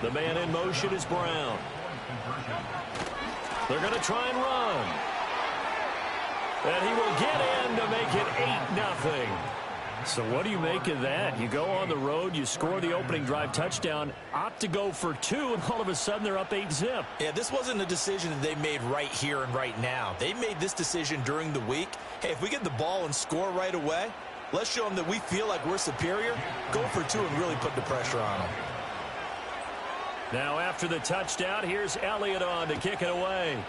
The man in motion is Brown. They're going to try and run. And he will get in to make it 8-0. So what do you make of that? You go on the road, you score the opening drive touchdown, opt to go for 2, and all of a sudden they're up 8-zip. Yeah, this wasn't a decision that they made right here and right now. They made this decision during the week. Hey, if we get the ball and score right away, let's show them that we feel like we're superior. Go for 2 and really put the pressure on them. Now after the touchdown, here's Elliott on to kick it away.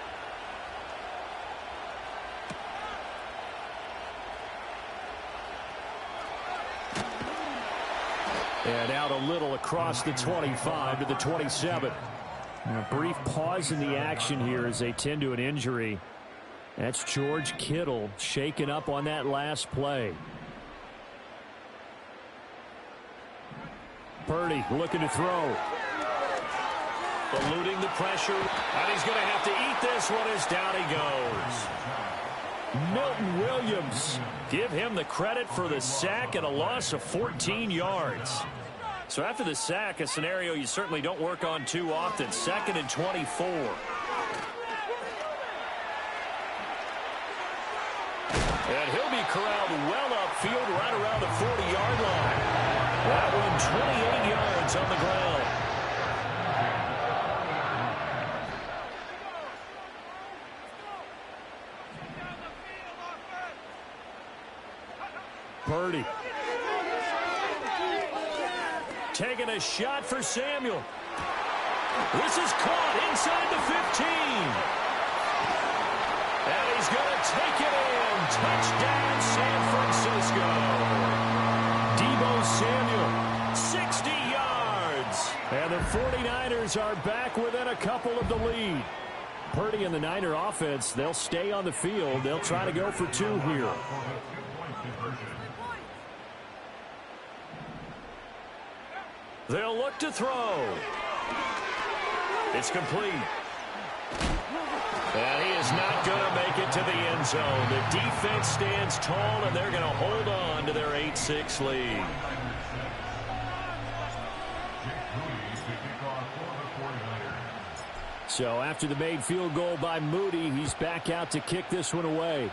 And out a little across the 25 to the 27. A brief pause in the action here as they tend to an injury. That's George Kittle shaken up on that last play. Purdy looking to throw. Eluding the pressure. And he's going to have to eat this one as down he goes. Milton Williams. Give him the credit for the sack and a loss of 14 yards. So after the sack, a scenario you certainly don't work on too often. 2nd and 24. And he'll be corralled well upfield right around the 40-yard line. That one 28 yards on the ground. Purdy. Taking a shot for Samuel. This is caught inside the 15. And he's going to take it in. Touchdown, San Francisco. Deebo Samuel, 60 yards. And the 49ers are back within a couple of the lead. Purdy and the Niner offense, they'll stay on the field. They'll try to go for 2 here. They'll look to throw. It's complete. And he is not going to make it to the end zone. The defense stands tall, and they're going to hold on to their 8-6 lead. So after the made field goal by Moody, he's back out to kick this one away.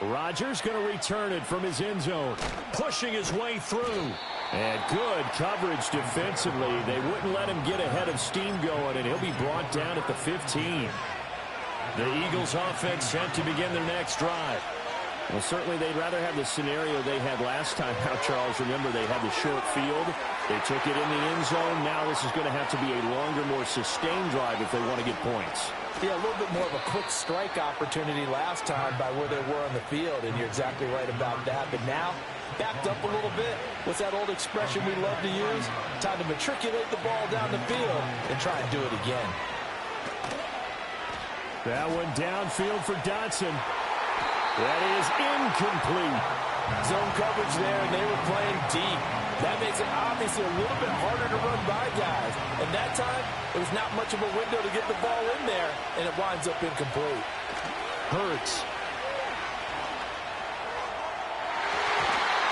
Rodgers going to return it from his end zone, pushing his way through. And good coverage defensively. They wouldn't let him get ahead of steam going, and he'll be brought down at the 15. The Eagles offense set to begin their next drive. Well, certainly they'd rather have the scenario they had last time out, Charles. Remember, they had the short field. They took it in the end zone. Now this is going to have to be a longer, more sustained drive if they want to get points. Yeah, a little bit more of a quick strike opportunity last time by where they were on the field, and you're exactly right about that. But now, backed up a little bit. What's that old expression we love to use? Time to matriculate the ball down the field and try and do it again. That one downfield for Dotson. That is incomplete. Zone coverage there, and they were playing deep. That makes it obviously a little bit harder to run by guys. And that time, it was not much of a window to get the ball in there, and it winds up incomplete. Hurts.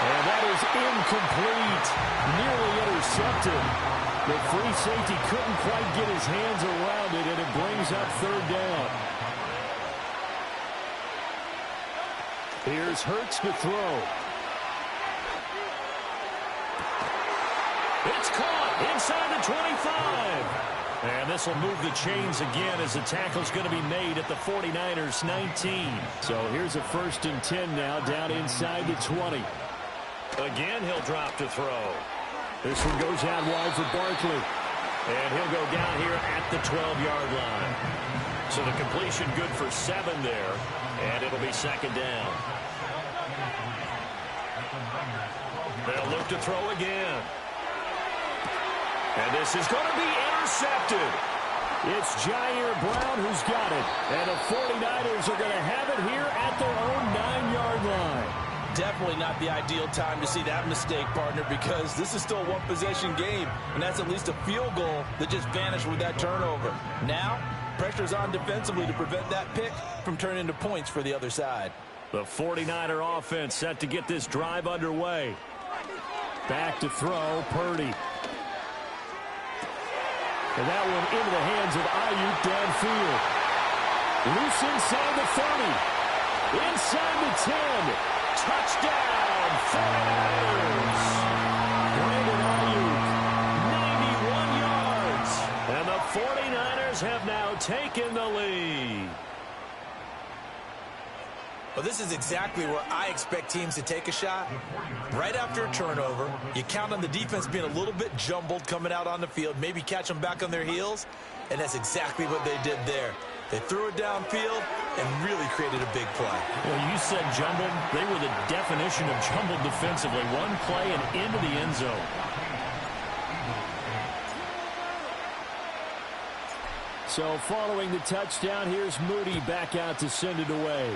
And that is incomplete. Nearly intercepted. The free safety couldn't quite get his hands around it, and it brings up 3rd down. Here's Hurts to throw. It's caught inside the 25. And this will move the chains again as the tackle's going to be made at the 49ers 19. So here's a 1st and 10 now down inside the 20. Again, he'll drop to throw. This one goes out wide for Barkley. And he'll go down here at the 12-yard line. So the completion good for 7 there. And it'll be 2nd down. They'll look to throw again. And this is going to be intercepted. It's Jair Brown who's got it. And the 49ers are going to have it here at their own 9-yard line. Definitely not the ideal time to see that mistake, partner, because this is still a one-possession game, and that's at least a field goal that just vanished with that turnover. Now, pressure's on defensively to prevent that pick from turning into points for the other side. The 49er offense set to get this drive underway. Back to throw, Purdy. And that one into the hands of Ayuk downfield. Loose inside the 30. Inside the 10. Touchdown, 49ers. Brandon Ayuk, 91 yards. And the 49ers have now taken the lead. Well, this is exactly where I expect teams to take a shot. Right after a turnover, you count on the defense being a little bit jumbled coming out on the field, maybe catch them back on their heels, and that's exactly what they did there. They threw it downfield and really created a big play. Well, you said jumbled. They were the definition of jumbled defensively. One play and into the end zone. So following the touchdown, here's Moody back out to send it away.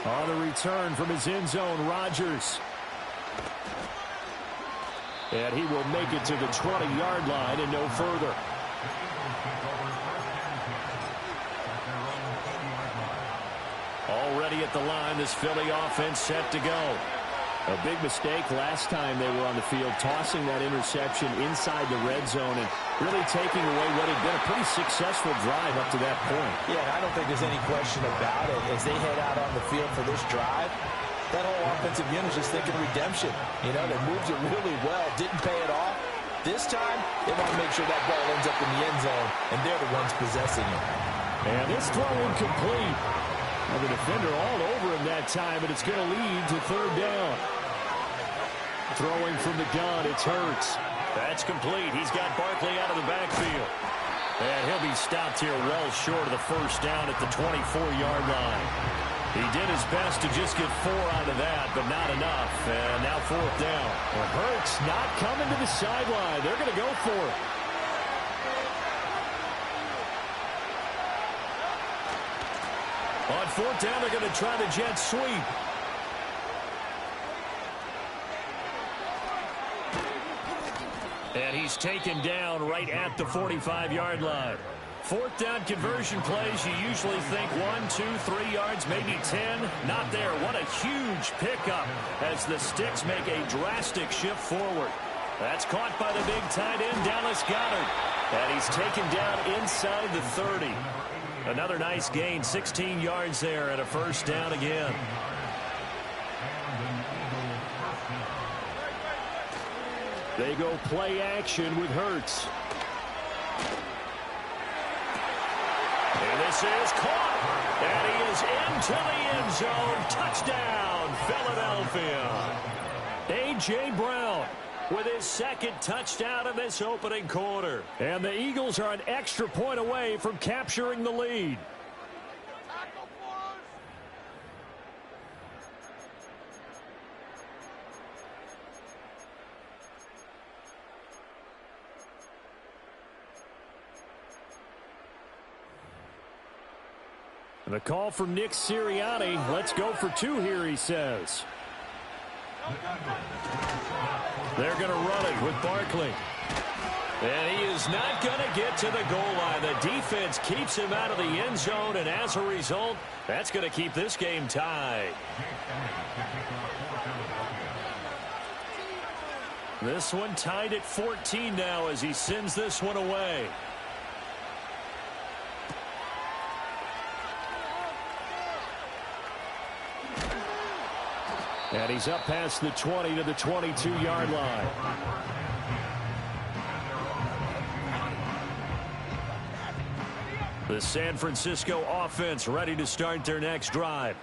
On the return from his end zone, Rodgers. And he will make it to the 20-yard line and no further. Already at the line, this Philly offense set to go. A big mistake last time they were on the field, tossing that interception inside the red zone and really taking away what had been a pretty successful drive up to that point. Yeah, and I don't think there's any question about it. As they head out on the field for this drive, that whole offensive unit is just thinking redemption. You know, they moved it really well, didn't pay it off. This time, they want to make sure that ball ends up in the end zone, and they're the ones possessing it. And this throw incomplete. Well, the defender all over him that time, and it's going to lead to third down. Throwing from the gun, it's Hurts. That's complete. He's got Barkley out of the backfield. And he'll be stopped here well short of the first down at the 24-yard line. He did his best to just get 4 out of that, but not enough. And now fourth down. Well, Hurts not coming to the sideline. They're going to go for it. On fourth down, they're going to try the jet sweep. And he's taken down right at the 45-yard line. Fourth down conversion plays, you usually think 1, 2, 3 yards, maybe 10. Not there. What a huge pickup as the Sticks make a drastic shift forward. That's caught by the big tight end, Dallas Goedert. And he's taken down inside the 30. Another nice gain, 16 yards there, and a first down again. They go play action with Hurts. And this is caught. And he is into the end zone. Touchdown, Philadelphia. A.J. Brown with his second touchdown in this opening quarter. And the Eagles are an extra point away from capturing the lead. The call from Nick Sirianni. Let's go for 2 here, he says. They're going to run it with Barkley. And he is not going to get to the goal line. The defense keeps him out of the end zone, and as a result, that's going to keep this game tied. This one tied at 14 now as he sends this one away. And he's up past the 20 to the 22-yard line. The San Francisco offense ready to start their next drive.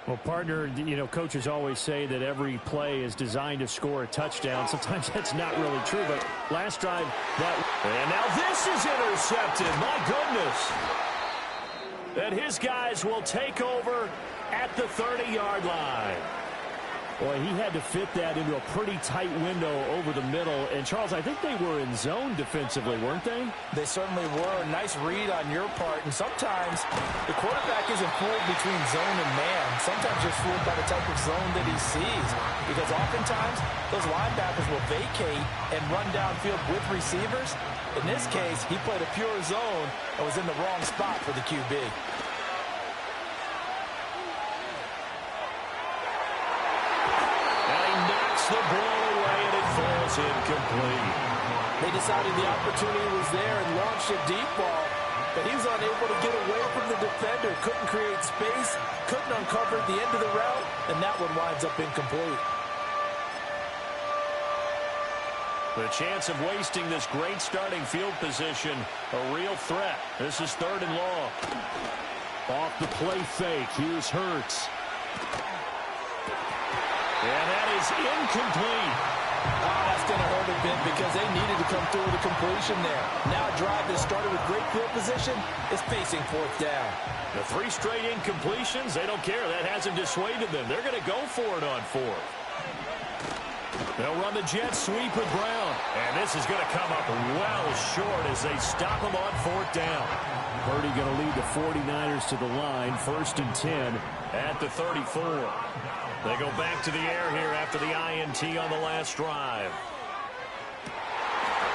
Well, partner, you know, coaches always say that every play is designed to score a touchdown. Sometimes that's not really true, but last drive, that... And now this is intercepted. My goodness. And his guys will take over at the 30-yard line. Boy, he had to fit that into a pretty tight window over the middle. And, Charles, I think they were in zone defensively, weren't they? They certainly were. Nice read on your part. And sometimes the quarterback isn't fooled between zone and man. Sometimes you're fooled by the type of zone that he sees. Because oftentimes, those linebackers will vacate and run downfield with receivers. In this case, he played a pure zone and was in the wrong spot for the QB. Looks the ball away, and it falls incomplete. They decided the opportunity was there and launched a deep ball, but he was unable to get away from the defender. Couldn't create space, couldn't uncover the end of the route, and that one winds up incomplete. The chance of wasting this great starting field position, a real threat. This is 3rd and long. Off the play fake, here's Hurts. And that is incomplete. Oh, that's going to hurt a bit because they needed to come through with a completion there. Now a drive that started with great field position is facing 4th down. The 3 straight incompletions, they don't care. That hasn't dissuaded them. They're going to go for it on 4th. They'll run the jet sweep with Brown. And this is going to come up well short as they stop him on 4th down. Purdy going to lead the 49ers to the line. 1st and 10 at the 34. They go back to the air here after the INT on the last drive.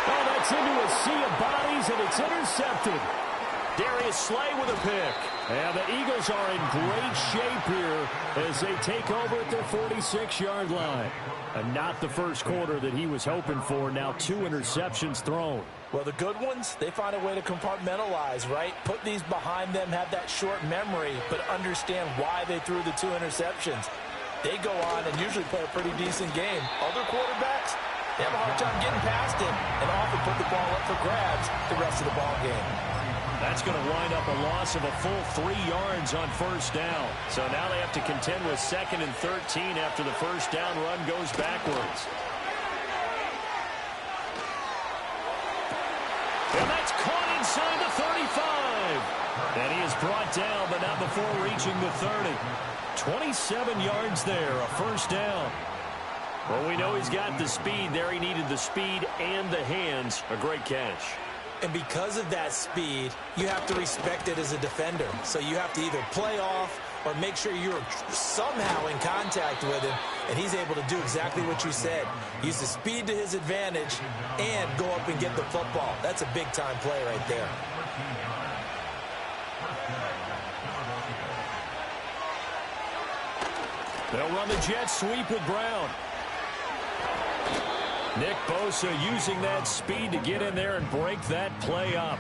Oh, that's into a sea of bodies, and it's intercepted. Darius Slay with a pick. And the Eagles are in great shape here as they take over at their 46-yard line. And not the first quarter that he was hoping for. Now 2 interceptions thrown. Well, the good ones, they find a way to compartmentalize, right? Put these behind them, have that short memory, but understand why they threw the 2 interceptions. They go on and usually play a pretty decent game. Other quarterbacks, they have a hard time getting past him and often put the ball up for grabs the rest of the ball game. That's going to wind up a loss of a full 3 yards on 1st down. So now they have to contend with 2nd and 13 after the 1st down run goes backwards. And that's caught inside the 35. And he is brought down, but not before reaching the 30. 27 yards there, a 1st down. Well, we know he's got the speed there. He needed the speed and the hands. A great catch. And because of that speed, you have to respect it as a defender. So you have to either play off or make sure you're somehow in contact with him. And he's able to do exactly what you said. Use the speed to his advantage and go up and get the football. That's a big-time play right there. They'll run the jet sweep with Brown. Nick Bosa using that speed to get in there and break that play up.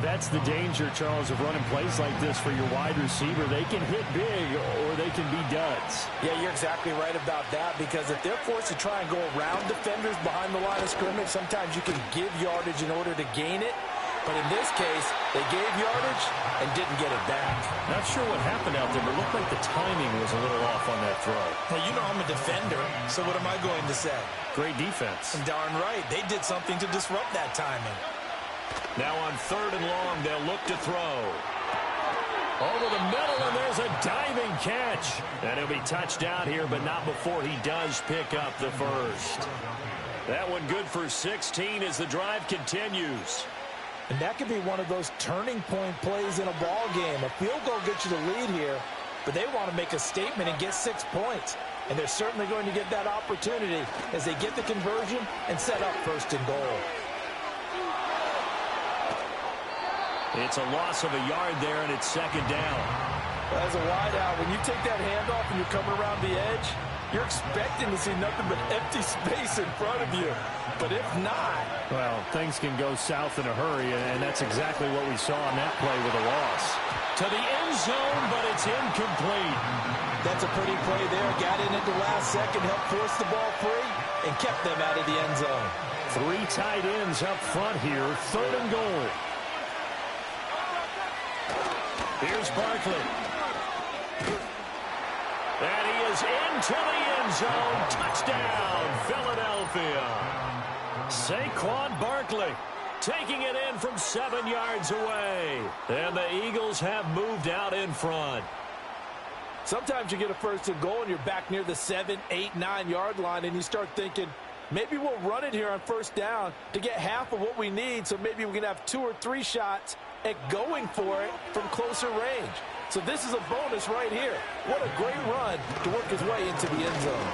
That's the danger, Charles, of running plays like this for your wide receiver. They can hit big or they can be duds. Yeah, you're exactly right about that, because if they're forced to try and go around defenders behind the line of scrimmage, sometimes you can give yardage in order to gain it. But in this case, they gave yardage and didn't get it back. Not sure what happened out there, but it looked like the timing was a little off on that throw. Well, you know I'm a defender, so what am I going to say? Great defense. Darn right. They did something to disrupt that timing. Now on 3rd and long, they'll look to throw. Over the middle, and there's a diving catch. And he'll be touched out here, but not before he does pick up the 1st. That one good for 16 as the drive continues. And that could be one of those turning point plays in a ball game. A field goal gets you the lead here, but they want to make a statement and get 6 points. And they're certainly going to get that opportunity as they get the conversion and set up 1st and goal. It's a loss of a yard there, and it's 2nd down. As a wideout, when you take that handoff and you're coming around the edge, you're expecting to see nothing but empty space in front of you. But if not... Well, things can go south in a hurry, and that's exactly what we saw on that play with a loss. To the end zone, but it's incomplete. That's a pretty play there. Got in at the last second, helped force the ball free, and kept them out of the end zone. 3 tight ends up front here, 3rd and goal. Here's Barkley. And he is into the end zone. Touchdown, Philadelphia. Saquon Barkley taking it in from 7 yards away. And the Eagles have moved out in front. Sometimes you get a 1st and goal and you're back near the 7, 8, 9-yard line, and you start thinking, maybe we'll run it here on 1st down to get half of what we need, so maybe we can have 2 or 3 shots at going for it from closer range. So this is a bonus right here. What a great run to work his way into the end zone.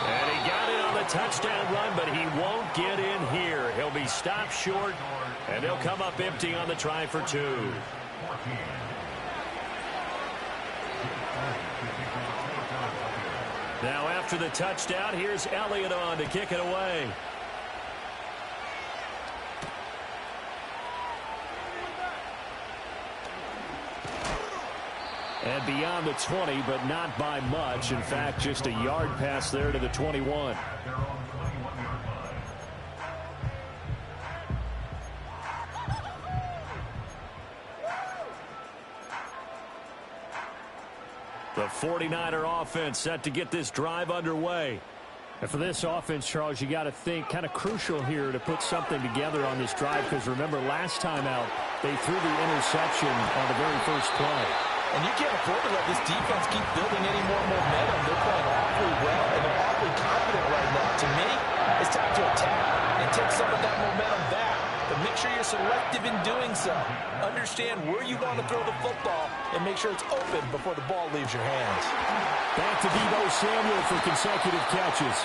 And he got it on the touchdown run, but he won't get in here. He'll be stopped short, and he'll come up empty on the try for 2. Now after the touchdown, here's Elliott on to kick it away. And beyond the 20, but not by much. In fact, just a yard pass there to the 21. The 49er offense set to get this drive underway. And for this offense, Charles, you got to think kind of crucial here to put something together on this drive, because remember last time out they threw the interception on the very first play. And you can't afford to let this defense keep building any more momentum. They're playing awfully well, and they're awfully confident right now. To me, it's time to attack and take some of that momentum back. But make sure you're selective in doing so. Understand where you want to throw the football and make sure it's open before the ball leaves your hands. Back to Deebo Samuel for consecutive catches.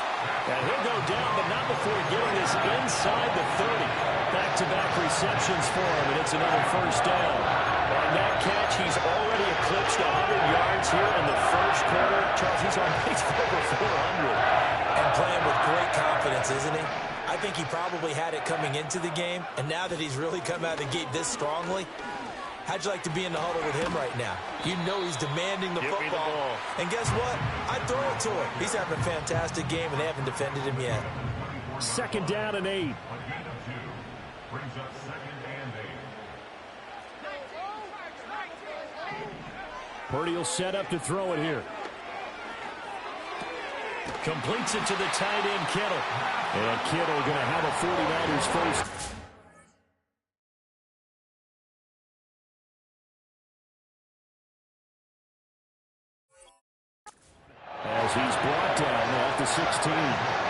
And he'll go down, but not before getting this inside the 30. Back-to-back receptions for him, and it's another first down. On that catch, he's already eclipsed 100 yards here in the first quarter. Charles, he's on pace for over 400. And playing with great confidence, isn't he? I think he probably had it coming into the game, and now that he's really come out of the gate this strongly, how'd you like to be in the huddle with him right now? You know he's demanding the football. And guess what? I'd throw it to him. He's having a fantastic game, and they haven't defended him yet. Second down and 8. Purdy will set up to throw it here. Completes it to the tight end, Kittle. And Kittle going to have a 49ers first. As he's brought down at the 16.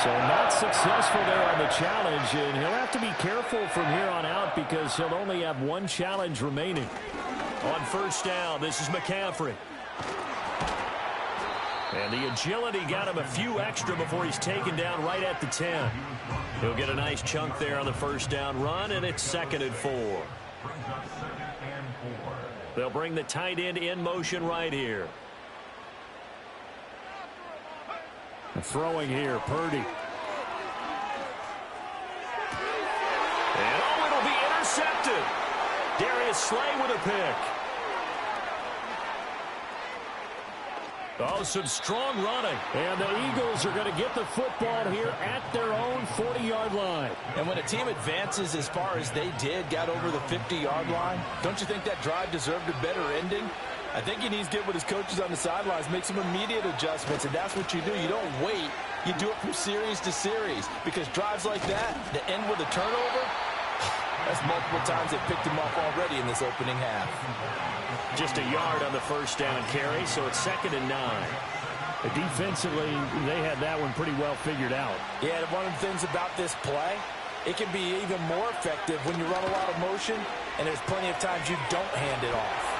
So not successful there on the challenge, and he'll have to be careful from here on out because he'll only have one challenge remaining. On first down, this is McCaffrey. And the agility got him a few extra before he's taken down right at the 10. He'll get a nice chunk there on the first down run, and it's 2nd and 4. They'll bring the tight end in motion right here. Throwing here, Purdy. And it'll be intercepted. Darius Slay with a pick. Oh, some strong running. And the Eagles are going to get the football here at their own 40-yard line. And when a team advances as far as they did, got over the 50-yard line, don't you think that drive deserved a better ending? I think he needs to get with his coaches on the sidelines, make some immediate adjustments, and that's what you do. You don't wait. You do it from series to series, because drives like that end with a turnover, that's multiple times they picked him off already in this opening half. Just a yard on the first down carry, so it's 2nd and 9. Defensively, they had that one pretty well figured out. Yeah, and one of the things about this play, it can be even more effective when you run a lot of motion, and there's plenty of times you don't hand it off.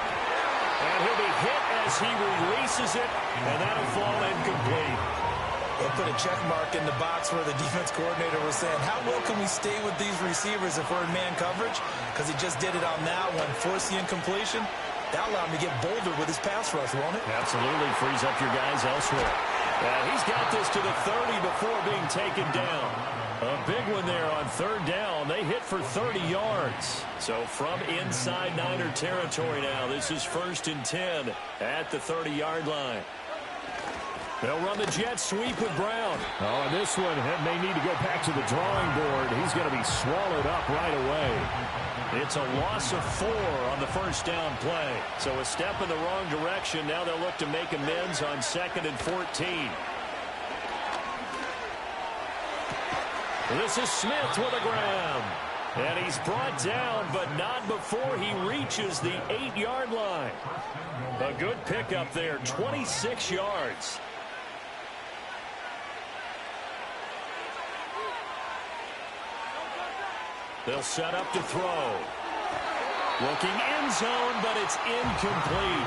And he'll be hit as he releases it, and that'll fall incomplete. They'll put a check mark in the box where the defense coordinator was saying, how well can we stay with these receivers if we're in man coverage? Because he just did it on that one, force the incompletion. That'll allow him to get bolder with his pass rush, won't it? Absolutely, frees up your guys elsewhere. He's got this to the 30 before being taken down. A big one there on 3rd down. They hit for 30 yards. So from inside Niner territory now, this is 1st and 10 at the 30-yard line. They'll run the jet sweep with Brown. Oh, and this one may need to go back to the drawing board. He's going to be swallowed up right away. It's a loss of 4 on the first down play. So a step in the wrong direction. Now they'll look to make amends on 2nd and 14. This is Smith with a grab. And he's brought down, but not before he reaches the 8-yard line. A good pickup there, 26 yards. They'll set up to throw. Looking end zone, but it's incomplete.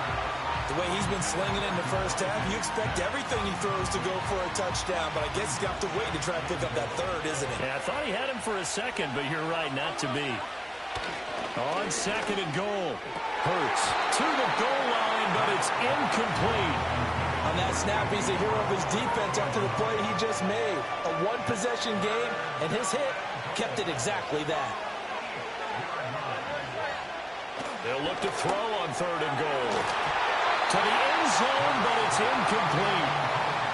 The way he's been slinging in the first half, you expect everything he throws to go for a touchdown, but I guess he's got to wait to try and pick up that third, isn't he? Yeah, I thought he had him for a second, but you're right, not to be. On second and goal. Hurts to the goal line, but it's incomplete. On that snap, he's a hero of his defense after the play he just made. A one-possession game, and his hit kept it exactly that. They'll look to throw on third and goal. To the end zone, but it's incomplete.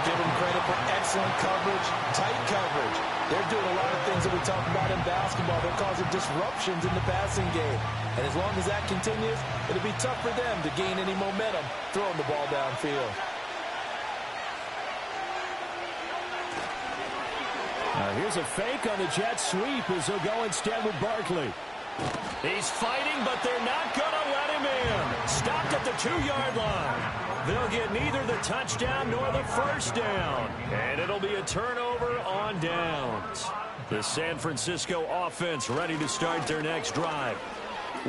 Give him credit for excellent coverage, tight coverage. They're doing a lot of things that we talk about in basketball. They're causing disruptions in the passing game. And as long as that continues, it'll be tough for them to gain any momentum throwing the ball downfield. Here's a fake on the jet sweep as they'll go instead with Barkley. He's fighting, but they're not going to let him in. Stopped at the 2-yard line. They'll get neither the touchdown nor the first down. And it'll be a turnover on downs. The San Francisco offense ready to start their next drive.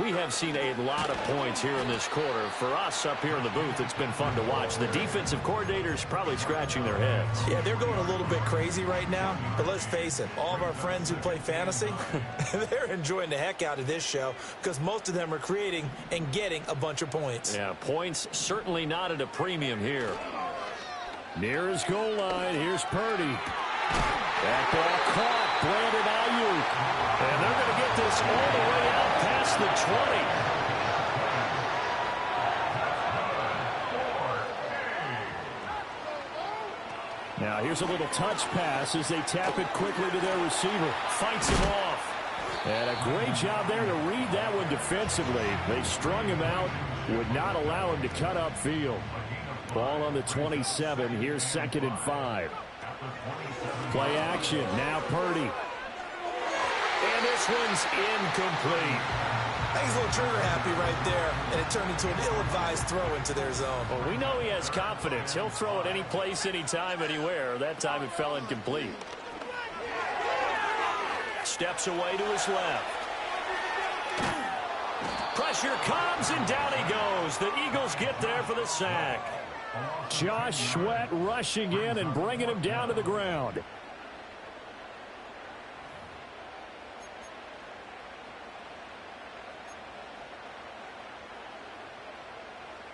We have seen a lot of points here in this quarter. For us up here in the booth, it's been fun to watch. The defensive coordinators probably scratching their heads. Yeah, they're going a little bit crazy right now. But let's face it, all of our friends who play fantasy, they're enjoying the heck out of this show because most of them are creating and getting a bunch of points. Yeah, points certainly not at a premium here. Near his goal line, here's Purdy. That ball caught, Brandon Ayuk. And they're going to get this all the way out past the 20. Now here's a little touch pass as they tap it quickly to their receiver. Fights him off. And a great job there to read that one defensively. They strung him out, would not allow him to cut upfield. Ball on the 27. Here's 2nd and 5. Play action. Now Purdy. And this one's incomplete. He's a little trigger happy right there, and it turned into an ill-advised throw into their zone. Well, we know he has confidence. He'll throw it any place, anytime, anywhere. That time it fell incomplete. Steps away to his left. Pressure comes, and down he goes. The Eagles get there for the sack. Josh Sweat rushing in and bringing him down to the ground.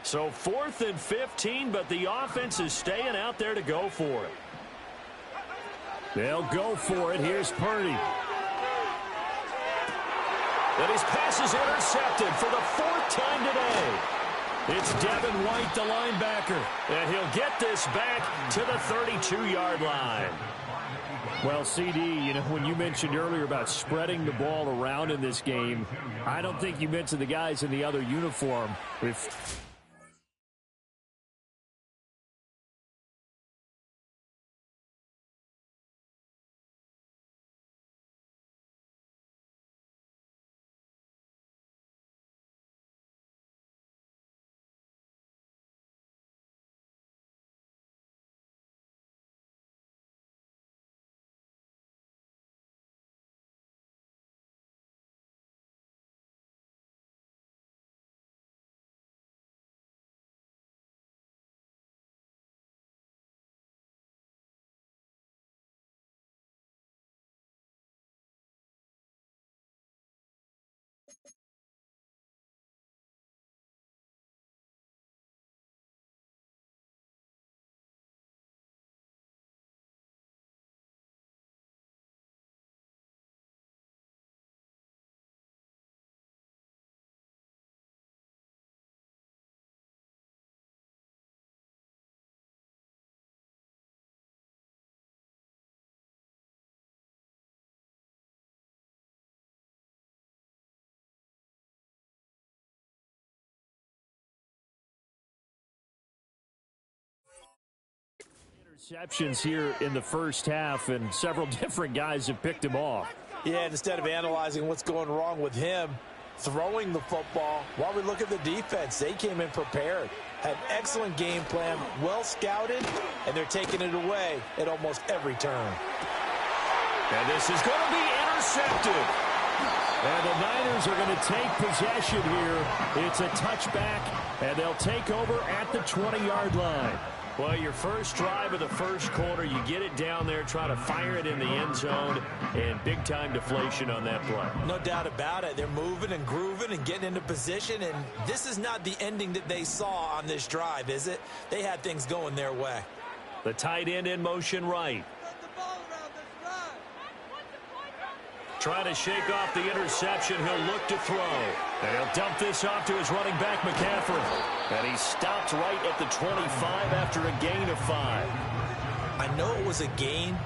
So 4th and 15, but the offense is staying out there to go for it. They'll go for it. Here's Purdy. And his pass is intercepted for the 4th time today. It's Devin White, the linebacker, and he'll get this back to the 32-yard line. Well, CD, you know, when you mentioned earlier about spreading the ball around in this game, I don't think you mentioned the guys in the other uniform. Interceptions here in the first half, and several different guys have picked him off. Yeah, instead of analyzing what's going wrong with him throwing the football, while we look at the defense, they came in prepared, had an excellent game plan, well scouted, and they're taking it away at almost every turn. And this is going to be intercepted. And the Niners are going to take possession here. It's a touchback, and they'll take over at the 20-yard line. Well, your first drive of the first quarter, you get it down there, try to fire it in the end zone, and big-time deflation on that play. No doubt about it. They're moving and grooving and getting into position, and this is not the ending that they saw on this drive, is it? They had things going their way. The tight end in motion right. Trying to shake off the interception. He'll look to throw. And he'll dump this off to his running back, McCaffrey. And he stopped right at the 25 after a gain of 5. I know it was a gain,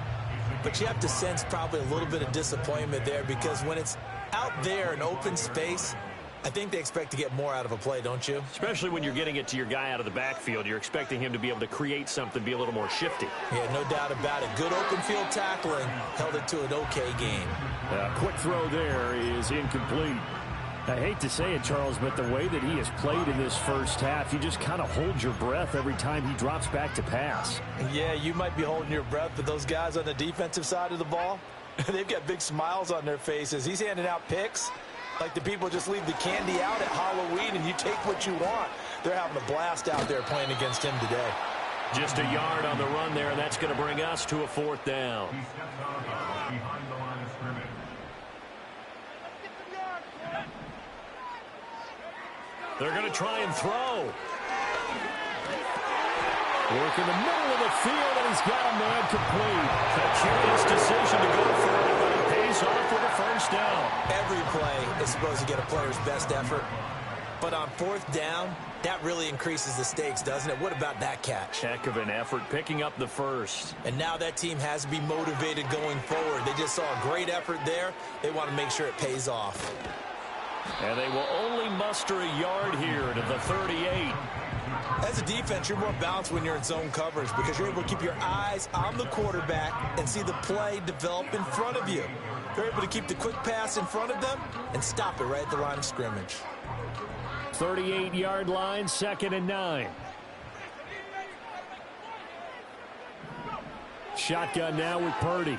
but you have to sense probably a little bit of disappointment there because when it's out there in open space, I think they expect to get more out of a play, don't you? Especially when you're getting it to your guy out of the backfield. You're expecting him to be able to create something, be a little more shifty. Yeah, no doubt about it. Good open field tackling. Held it to an okay game. Quick throw there is incomplete. I hate to say it, Charles, but the way that he has played in this first half, you just kind of hold your breath every time he drops back to pass. Yeah, you might be holding your breath, but those guys on the defensive side of the ball, they've got big smiles on their faces. He's handing out picks like the people just leave the candy out at Halloween and you take what you want. They're having a blast out there playing against him today. Just a yard on the run there, and that's going to bring us to a 4th down. They're going to try and throw. Work in the middle of the field, and he's got a man complete. A curious decision to go for it, but it pays off with a first down. Every play is supposed to get a player's best effort. But on 4th down, that really increases the stakes, doesn't it? What about that catch? Heck of an effort, picking up the first. And now that team has to be motivated going forward. They just saw a great effort there. They want to make sure it pays off. And they will only muster a yard here to the 38. As a defense, you're more balanced when you're in zone coverage because you're able to keep your eyes on the quarterback and see the play develop in front of you. You're able to keep the quick pass in front of them and stop it right at the line of scrimmage. 38-yard line, 2nd and 9. Shotgun now with Purdy.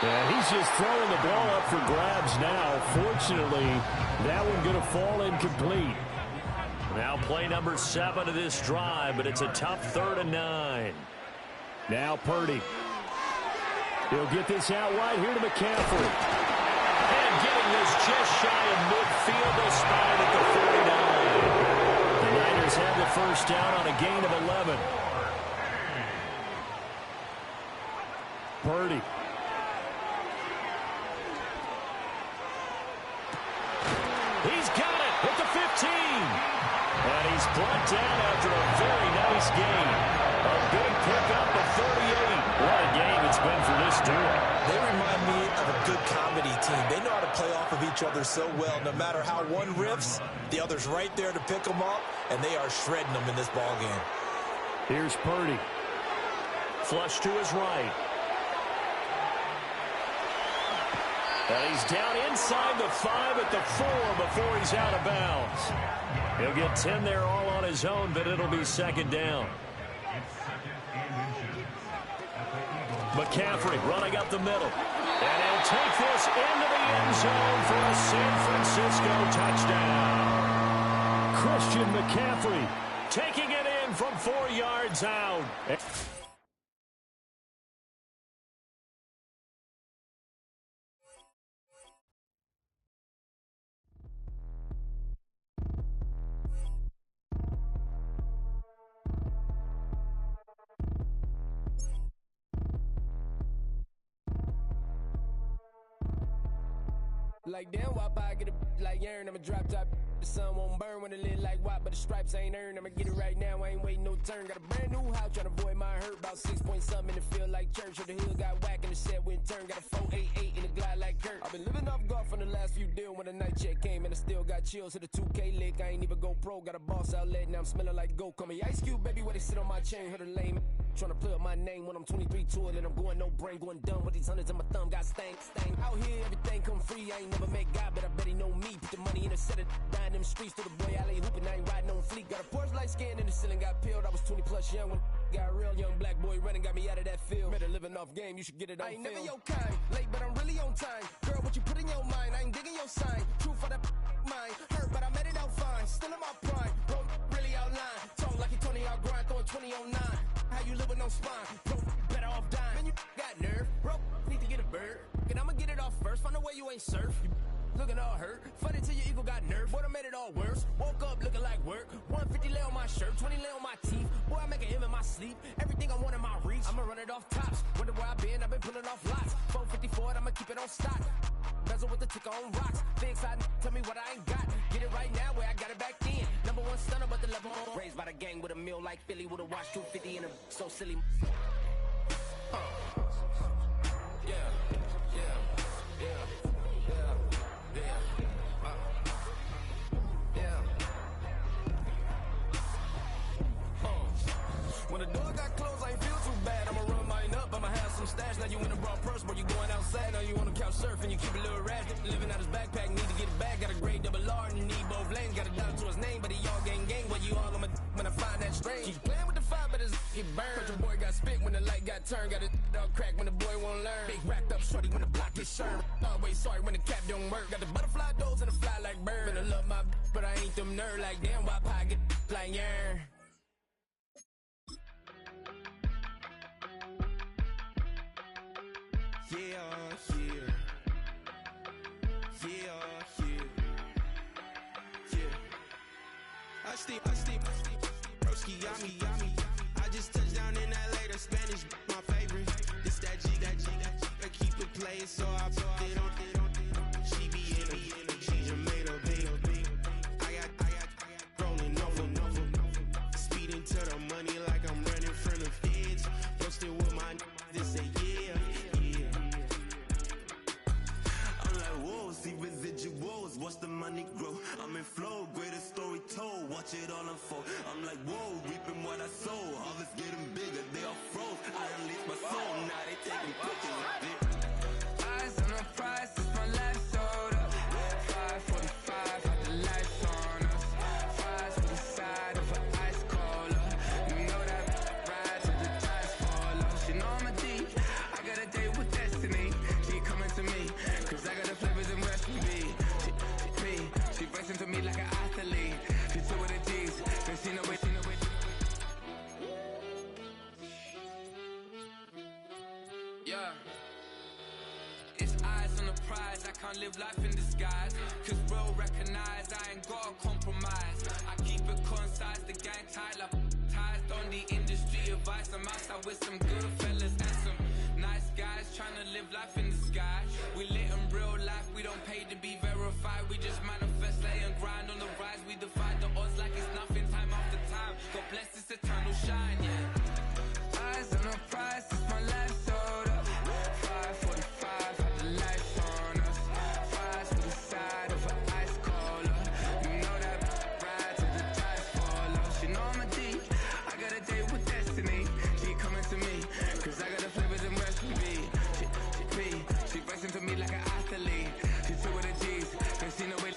And he's just throwing the ball up for grabs now. Fortunately, that one going to fall incomplete. Now play number 7 of this drive, but it's a tough 3rd and 9. Now Purdy. He'll get this out wide here to McCaffrey. And getting this just shy of midfield, they'll spot it at the 49. The Niners have the first down on a gain of 11. Purdy. He's got it at the 15. And he's brought down after a very nice gain. A big pickup of 38. What a game it's been for this duo. They remind me of a good comedy team. They know how to play off of each other so well. No matter how one riffs, the other's right there to pick them up, and they are shredding them in this ball game. Here's Purdy. Flush to his right. And he's down inside the 5 at the 4 before he's out of bounds. He'll get 10 there all on his own, but it'll be 2nd down. McCaffrey running up the middle. And he'll take this into the end zone for a San Francisco touchdown. Christian McCaffrey taking it in from 4 yards out. Like damn, why I get a like urn? I'ma drop top. The sun won't burn when it lit like what, but the stripes ain't earned. I'ma get it right now, I ain't waiting no turn. Got a brand new house, trying to avoid my hurt. About 6 point something in the field like church. Or the hood got whack and the set went turn. Got a 488 in the glide like Kurt. I've been living off golf on the last few deals. When the night check came and I still got chills to the 2K lick. I ain't even go pro, got a boss outlet, now I'm smelling like gold. Call me Ice Cube, baby, where they sit on my chain. Heard a lame trying to play up my name when I'm 23 to it. And I'm going no brain, going dumb with these hundreds in my thumb. Got stank. Out here, everything come free. I ain't never met God, but I bet he know me. Put the money in a set of down them streets to the boy alley hooping. I ain't riding on fleek. Got a Porsche light scan in the ceiling, got peeled. I was 20 plus young when got real young black boy running, got me out of that field. Better living off game, you should get it on film. I ain't never your kind, late but I'm really on time. Girl, what you put in your mind, I ain't digging your sign. True for that mind, hurt but I made it out fine. Still in my prime, bro, really outline. Talk like you Tony out grind, throwing 20 on 9. How you live with no spine, bro, better off dying. Man, you got nerve, bro, need to get a bird. And I'ma get it off first, find a way you ain't surf. You looking all hurt, funny till your ego got nerve. Boy, I made it all worse, woke up looking like work. 150 lay on my shirt, 20 lay on my teeth. Boy, I make an M in my sleep, everything I want in my reach. I'ma run it off tops, wonder where I've been pulling off lots. 454, I'ma keep it on stock. Bezel with the ticker on rocks. Things I tell me what I ain't got. Get it right now where I got it back then. Number one stunner, but the level on. Raised by the gang with a meal like Philly with a watch 250 and a so silly. Yeah, yeah, yeah, yeah, yeah, When the door got closed, I ain't feel too bad. I'ma run mine up, I'ma have some stash. Now you in a broad purse, but you going outside. Now you on the couch surfing, you keep a little rash. Living out his backpack, need to get it back. Got a grade double R and you need both lanes. Got a dollar to his name, but he all gang. Well, you all on when I find that strange. Keep playing with the fire, but his get burned. But your boy got spit when the light got turned. Got it all crack when the boy won't learn. Big racked up shorty when the block gets shurned. Always sorry when the cap don't work. Got the butterfly doors and the fly like bird. Better love my but I ain't them nerd like damn. Why pie get like yarn? I steam, broski, yummy. I just touched down in LA, the Spanish, my favorite. This that G, I keep it playing, so I put it on. She be in it, she just made a big. I got rolling over, speeding to the money like I'm running from the feds. Posted with my this say yeah. I'm like, whoa, see residuals, watch the money grow. I'm in flow, greatest story told, watch it all unfold. I'm like, whoa, reaping what I sow. Harvest getting bigger, they all froze. I unleashed my soul, now they taking pictures of it. Eyes on the prize, it's my life sold up. 545, had the lights on us. Fries for the side of an ice cola. You know that ride till the tires fall off. She know I'm a D, I got a date with destiny. She coming to me, cause I got the flavors and recipe. She breaks into me like an athlete. She two with the G's, then she know it. Yeah. It's eyes on the prize, I can't live life in disguise. Cause real recognize I ain't gotta compromise. I keep it concise, the gang tied up. Ties on the industry advice. I'm outside with some good fellas and some nice guys trying to live life in the sky. We lit in real life, we don't pay to be verified. We just manifest, lay and grind on the rise. We defy the odds like it's nothing, time after time. God bless this eternal shine, yeah. Eyes on the prize, it's my life sold up. 545, had the lights on us. Fries for the side of an ice cola. You know that ride till the tires fall off. She know I'm a D, I got a date with destiny. She coming to me, cause I got the flavors and recipe. She breaks into me like an athlete. She two with the G's, then she know it.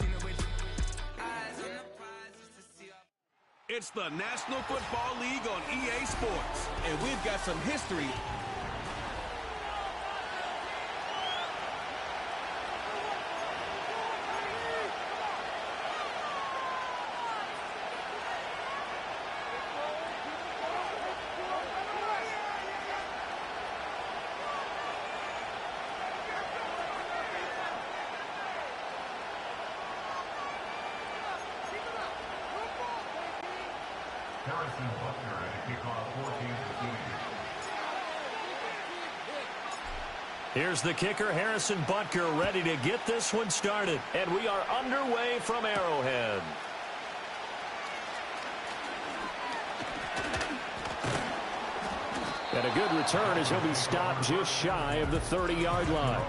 Eyes on the prize just to see her. It's the National Football League on EA Sports, and we've got some history. Harrison Butker at a kickoff 14-15. Here's the kicker, Harrison Butker, ready to get this one started. And we are underway from Arrowhead. And a good return as he'll be stopped just shy of the 30-yard line.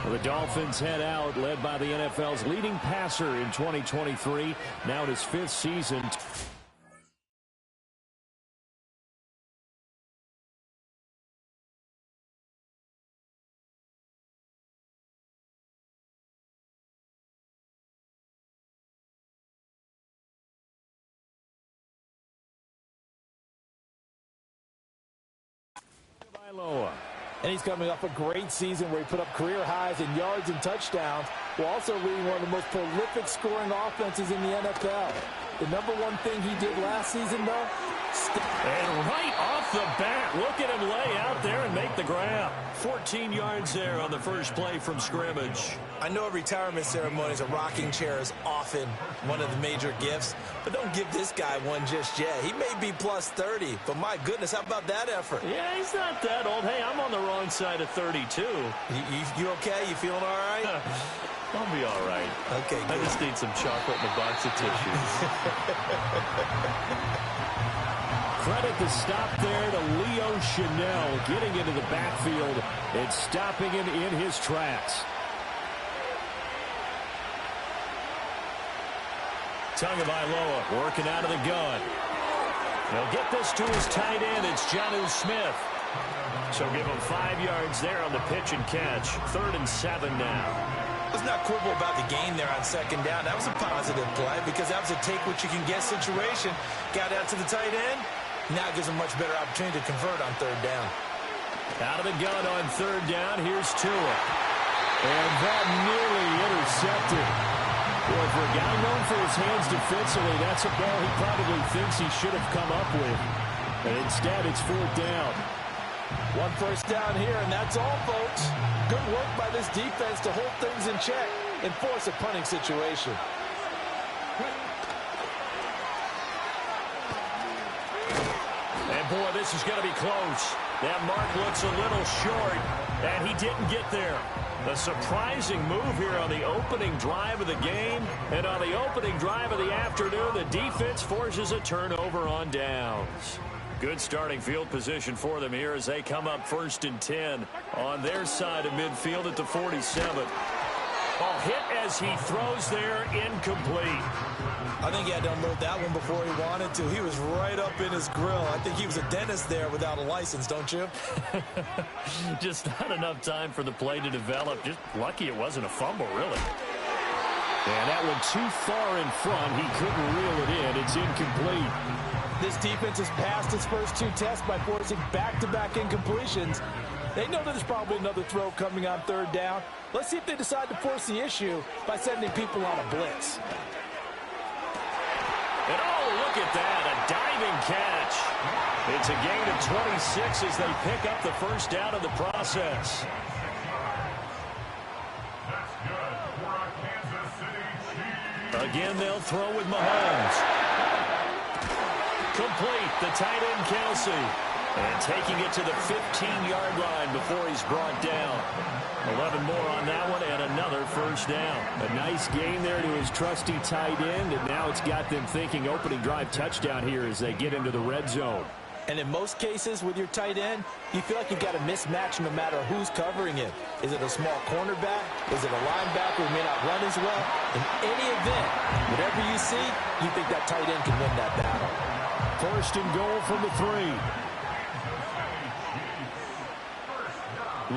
Well, the Dolphins head out, led by the NFL's leading passer in 2023, now in his 5th season. And he's coming off a great season where he put up career highs in yards and touchdowns, while also leading one of the most prolific scoring offenses in the NFL. The number one thing he did last season, though, and right off the bat, look at him lay out there and make the grab. 14 yards there on the first play from scrimmage. I know retirement ceremonies, a rocking chair is often one of the major gifts, but don't give this guy one just yet. He may be plus 30, but my goodness, how about that effort? Yeah, he's not that old. Hey, I'm on the wrong side of 32. You okay? You feeling all right? I'll be all right. Okay, good. I just need some chocolate and a box of tissues. Credit the stop there to Leo Chanel, getting into the backfield and stopping him in his tracks. Tagovailoa working out of the gun. He'll get this to his tight end. It's Jonnu Smith. So give him 5 yards there on the pitch and catch. 3rd and 7 now. Let's not quibble about the gain there on 2nd down. That was a positive play because that was a take-what-you-can-get situation. Got out to the tight end. Now it gives him a much better opportunity to convert on 3rd down. Out of the gun on 3rd down. Here's Tua. And that nearly intercepted. Boy, for a guy known for his hands defensively, that's a ball he probably thinks he should have come up with. And instead, it's 4th down. 1 first down here, and that's all, folks. Good work by this defense to hold things in check and force a punting situation. And, boy, this is going to be close. That mark looks a little short, and he didn't get there. A surprising move here on the opening drive of the game. And on the opening drive of the afternoon, the defense forces a turnover on downs. Good starting field position for them here as they come up 1st and 10 on their side of midfield at the 47. Ball hit as he throws there, incomplete. I think he had to unload that one before he wanted to. He was right up in his grill. I think he was a dentist there without a license, don't you? Just not enough time for the play to develop. Just lucky it wasn't a fumble, really. And that one too far in front. He couldn't reel it in. It's incomplete. This defense has passed its first 2 tests by forcing back-to-back incompletions. They know there's probably another throw coming on 3rd down. Let's see if they decide to force the issue by sending people on a blitz. And oh, look at that, a diving catch. It's a gain of 26 as they pick up the first down of the process. Again, they'll throw with Mahomes. Complete, the tight end Kelsey. And taking it to the 15-yard line before he's brought down. 11 more on that one and another first down. A nice gain there to his trusty tight end, and now it's got them thinking opening drive touchdown here as they get into the red zone. And in most cases with your tight end, you feel like you've got a mismatch no matter who's covering him. Is it a small cornerback? Is it a linebacker who may not run as well? In any event, whatever you see, you think that tight end can win that battle. 1st and goal from the 3.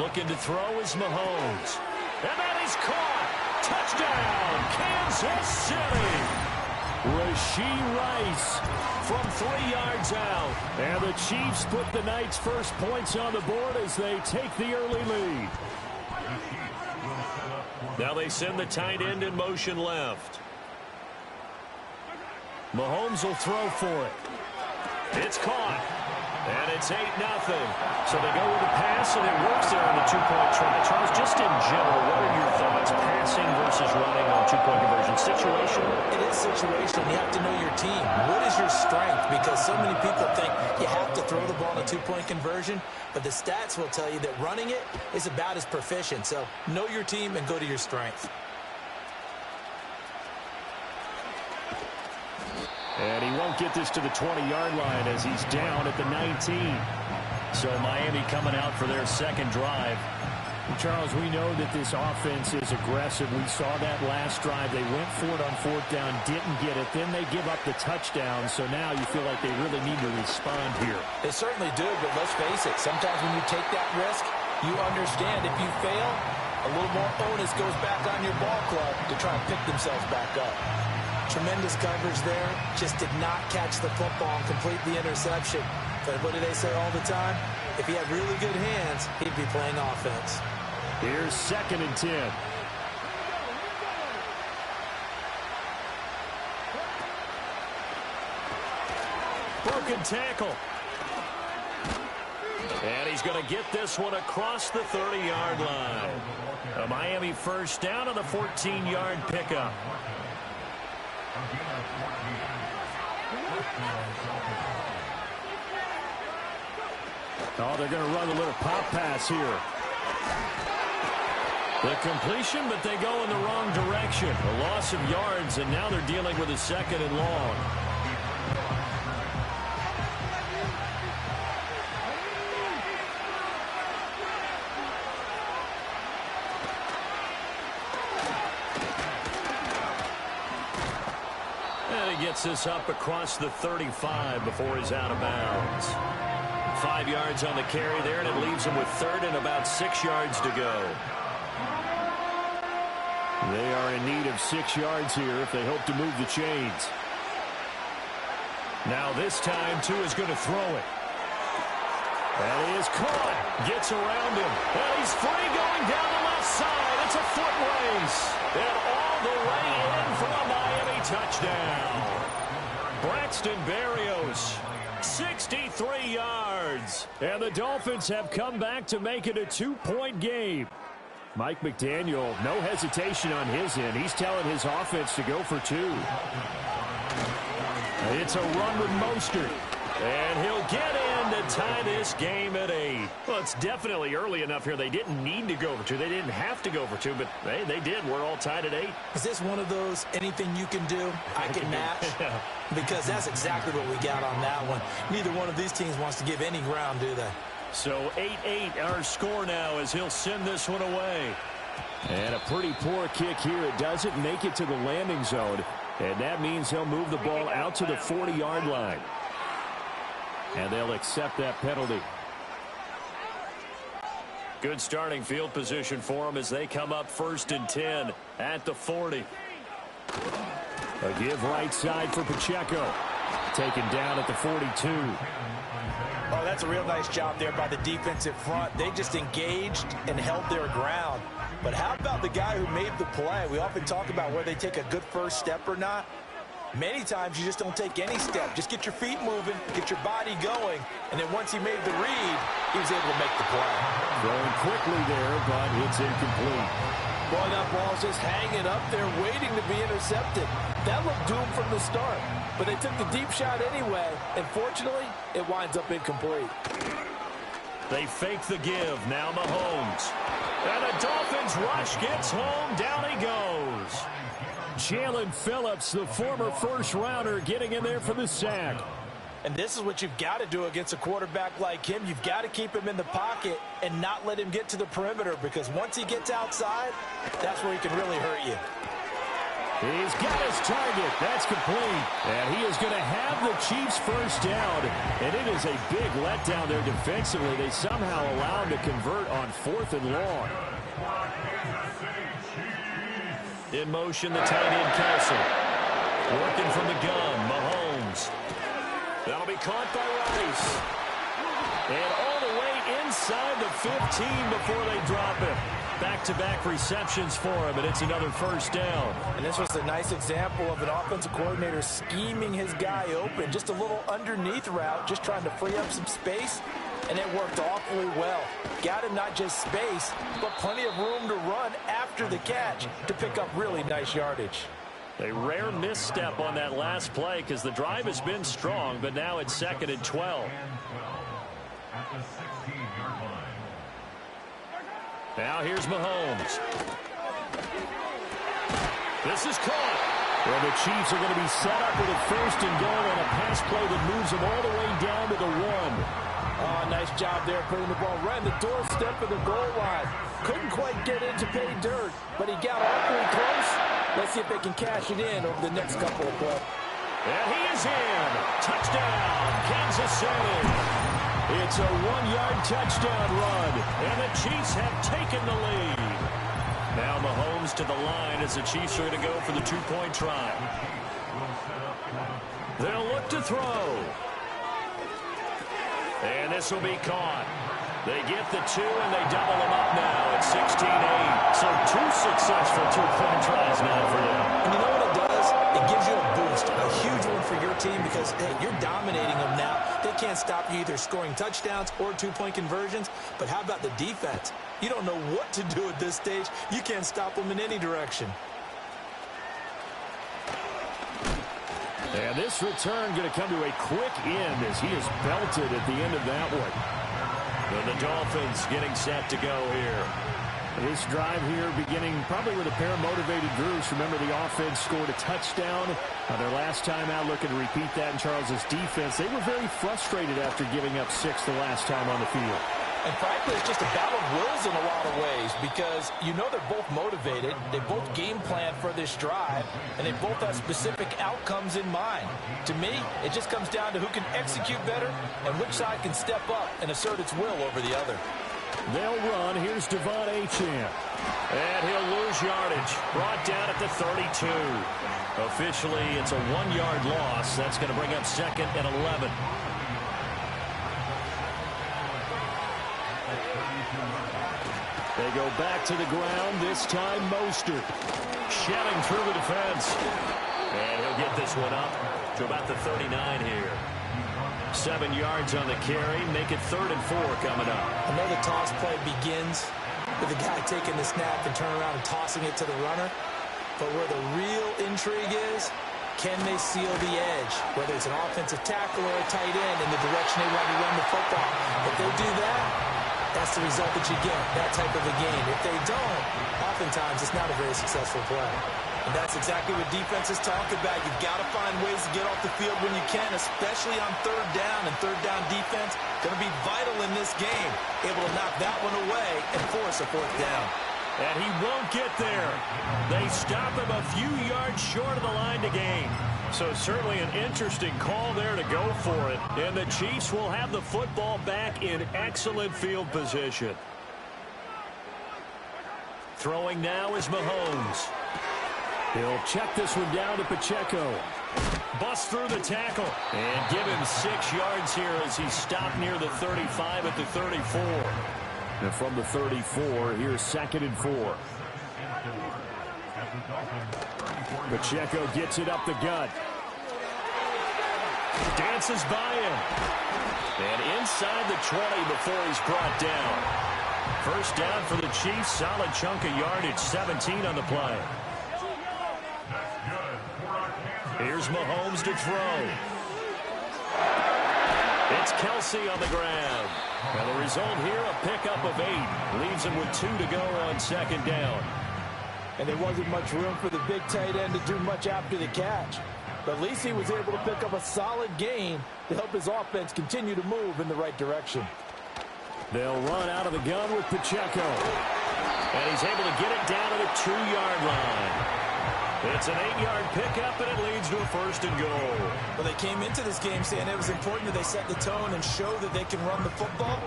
Looking to throw is Mahomes. And that is caught. Touchdown, Kansas City. Rashee Rice from 3 yards out. And the Chiefs put the night's first points on the board as they take the early lead. Now they send the tight end in motion left. Mahomes will throw for it. It's caught. And it's 8-0. So they go with the pass, and it works there on the 2-point try. Charles, just in general, what are your thoughts? Passing versus running on 2-point conversion. Situational? It is situational. You have to know your team. What is your strength? Because so many people think you have to throw the ball in a 2-point conversion, but the stats will tell you that running it is about as proficient. So know your team and go to your strength. And he won't get this to the 20-yard line as he's down at the 19. So Miami coming out for their second drive. Charles, we know that this offense is aggressive. We saw that last drive. They went for it on 4th down, didn't get it. Then they give up the touchdown. So now you feel like they really need to respond here. They certainly do, but let's face it. Sometimes when you take that risk, you understand if you fail, a little more onus goes back on your ball club to try and pick themselves back up. Tremendous coverage there. Just did not catch the football and complete the interception. But what do they say all the time? If he had really good hands, he'd be playing offense. Here's 2nd and 10. Broken tackle. And he's going to get this one across the 30-yard line. A Miami first down on the 14-yard pickup. Oh, they're going to run a little pop pass here. The completion, but they go in the wrong direction. A loss of yards, and now they're dealing with a 2nd and long. And he gets this up across the 35 before he's out of bounds. 5 yards on the carry there, and it leaves him with 3rd and about 6 yards to go. They are in need of 6 yards here if they hope to move the chains. Now this time, Tua is going to throw it. And he is caught. Gets around him. And he's free going down the left side. It's a foot race. And all the way in for a Miami touchdown. Braxton Berrios, 63 yards. And the Dolphins have come back to make it a 2-point game. Mike McDaniel, no hesitation on his end. He's telling his offense to go for 2. It's a run with Mostert. And he'll get in to tie this game at 8. Well, it's definitely early enough here. They didn't need to go for 2. They didn't have to go for 2, but they did. We're all tied at 8. Is this one of those anything you can do, I can match? Because that's exactly what we got on that one. Neither one of these teams wants to give any ground, do they? So 8-8 our score now as he'll send this one away. And a pretty poor kick here. It doesn't make it to the landing zone. And that means he'll move the ball out to the 40-yard line. And they'll accept that penalty. Good starting field position for them as they come up 1st and 10 at the 40. A give right side for Pacheco. Taken down at the 42. Oh, that's a real nice job there by the defensive front. They just engaged and held their ground. But how about the guy who made the play? We often talk about whether they take a good first step or not. Many times you just don't take any step. Just get your feet moving, get your body going, and then once he made the read, he was able to make the play. Throwing quickly there, but it's incomplete. Boy, that ball's just hanging up there waiting to be intercepted. That looked doomed from the start, but they took the deep shot anyway, and fortunately, it winds up incomplete. They fake the give. Now Mahomes. And the Dolphins rush gets home. Down he goes. Jalen Phillips, the former first-rounder, getting in there for the sack. And this is what you've got to do against a quarterback like him. You've got to keep him in the pocket and not let him get to the perimeter, because once he gets outside, that's where he can really hurt you. He's got his target. That's complete. And he is going to have the Chiefs first down. And it is a big letdown there defensively. They somehow allow him to convert on 4th and long. In motion, the tight end, Kelsey. Working from the gun, Mahomes. That'll be caught by Rice. And all the way inside the 15 before they drop it. Back-to-back receptions for him, and it's another first down. And this was a nice example of an offensive coordinator scheming his guy open. Just a little underneath route, just trying to free up some space, and it worked awfully well. Got him not just space, but plenty of room to run after the catch to pick up really nice yardage. A rare misstep on that last play because the drive has been strong, but now it's 2nd and 12. Now here's Mahomes. This is caught. Well, the Chiefs are going to be set up with a 1st and goal on a pass play that moves them all the way down to the 1. Oh, nice job there putting the ball right in the doorstep of the goal line. Couldn't quite get in to pay dirt, but he got awfully close. Let's see if they can cash it in over the next couple of plays. And he is in. Touchdown, Kansas City. It's a 1-yard touchdown run, and the Chiefs have taken the lead. Now Mahomes to the line as the Chiefs are going to go for the 2-point try. They'll look to throw. And this will be caught. They get the 2, and they double them up now at 16-8. So 2 successful two-point tries now for them. And you know what it does? It gives you a boost, a huge one for your team because, hey, you're dominating them now. They can't stop you either scoring touchdowns or two-point conversions. But how about the defense? You don't know what to do at this stage. You can't stop them in any direction. And this return going to come to a quick end as he is belted at the end of that one. And the Dolphins getting set to go here. This drive here beginning probably with a pair of motivated groups. Remember, the offense scored a touchdown their last time out, looking to repeat that in Charles's defense. They were very frustrated after giving up 6 the last time on the field. And frankly, it's just a battle of wills in a lot of ways because you know they're both motivated, they both game plan for this drive, and they both have specific outcomes in mind. To me, it just comes down to who can execute better and which side can step up and assert its will over the other. They'll run. Here's Devon Achane. And he'll lose yardage. Brought down at the 32. Officially, it's a 1-yard loss. That's going to bring up 2nd and 11. They go back to the ground. This time, Mostert. Shedding through the defense. And he'll get this one up to about the 39 here. 7 yards on the carry. Make it 3rd and 4 coming up. I know the toss play begins with the guy taking the snap and turning around and tossing it to the runner. But where the real intrigue is, can they seal the edge? Whether it's an offensive tackle or a tight end in the direction they want to run the football. If they do that, that's the result that you get, that type of a game. If they don't, oftentimes it's not a very successful play. And that's exactly what defenses talk about. You've got to find ways to get off the field when you can, especially on 3rd down. And 3rd down defense going to be vital in this game. Able to knock that one away and force a 4th down. And he won't get there. They stop him a few yards short of the line to gain. So certainly an interesting call there to go for it. And the Chiefs will have the football back in excellent field position. Throwing now is Mahomes. He'll check this one down to Pacheco. Bust through the tackle. And give him 6 yards here as he's stopped near the 35 at the 34. And from the 34, here's 2nd and 4. Pacheco gets it up the gut. Dances by him. And inside the 20 before he's brought down. 1st down for the Chiefs. Solid chunk of yardage. 17 on the play. Here's Mahomes to throw. It's Kelsey on the ground. And the result here, a pickup of 8. Leaves him with 2 to go on 2nd down. And there wasn't much room for the big tight end to do much after the catch. But at least he was able to pick up a solid gain to help his offense continue to move in the right direction. They'll run out of the gun with Pacheco. And he's able to get it down to the 2-yard line. It's an 8-yard pickup, and it leads to a 1st and goal. Well, they came into this game saying it was important that they set the tone and show that they can run the football.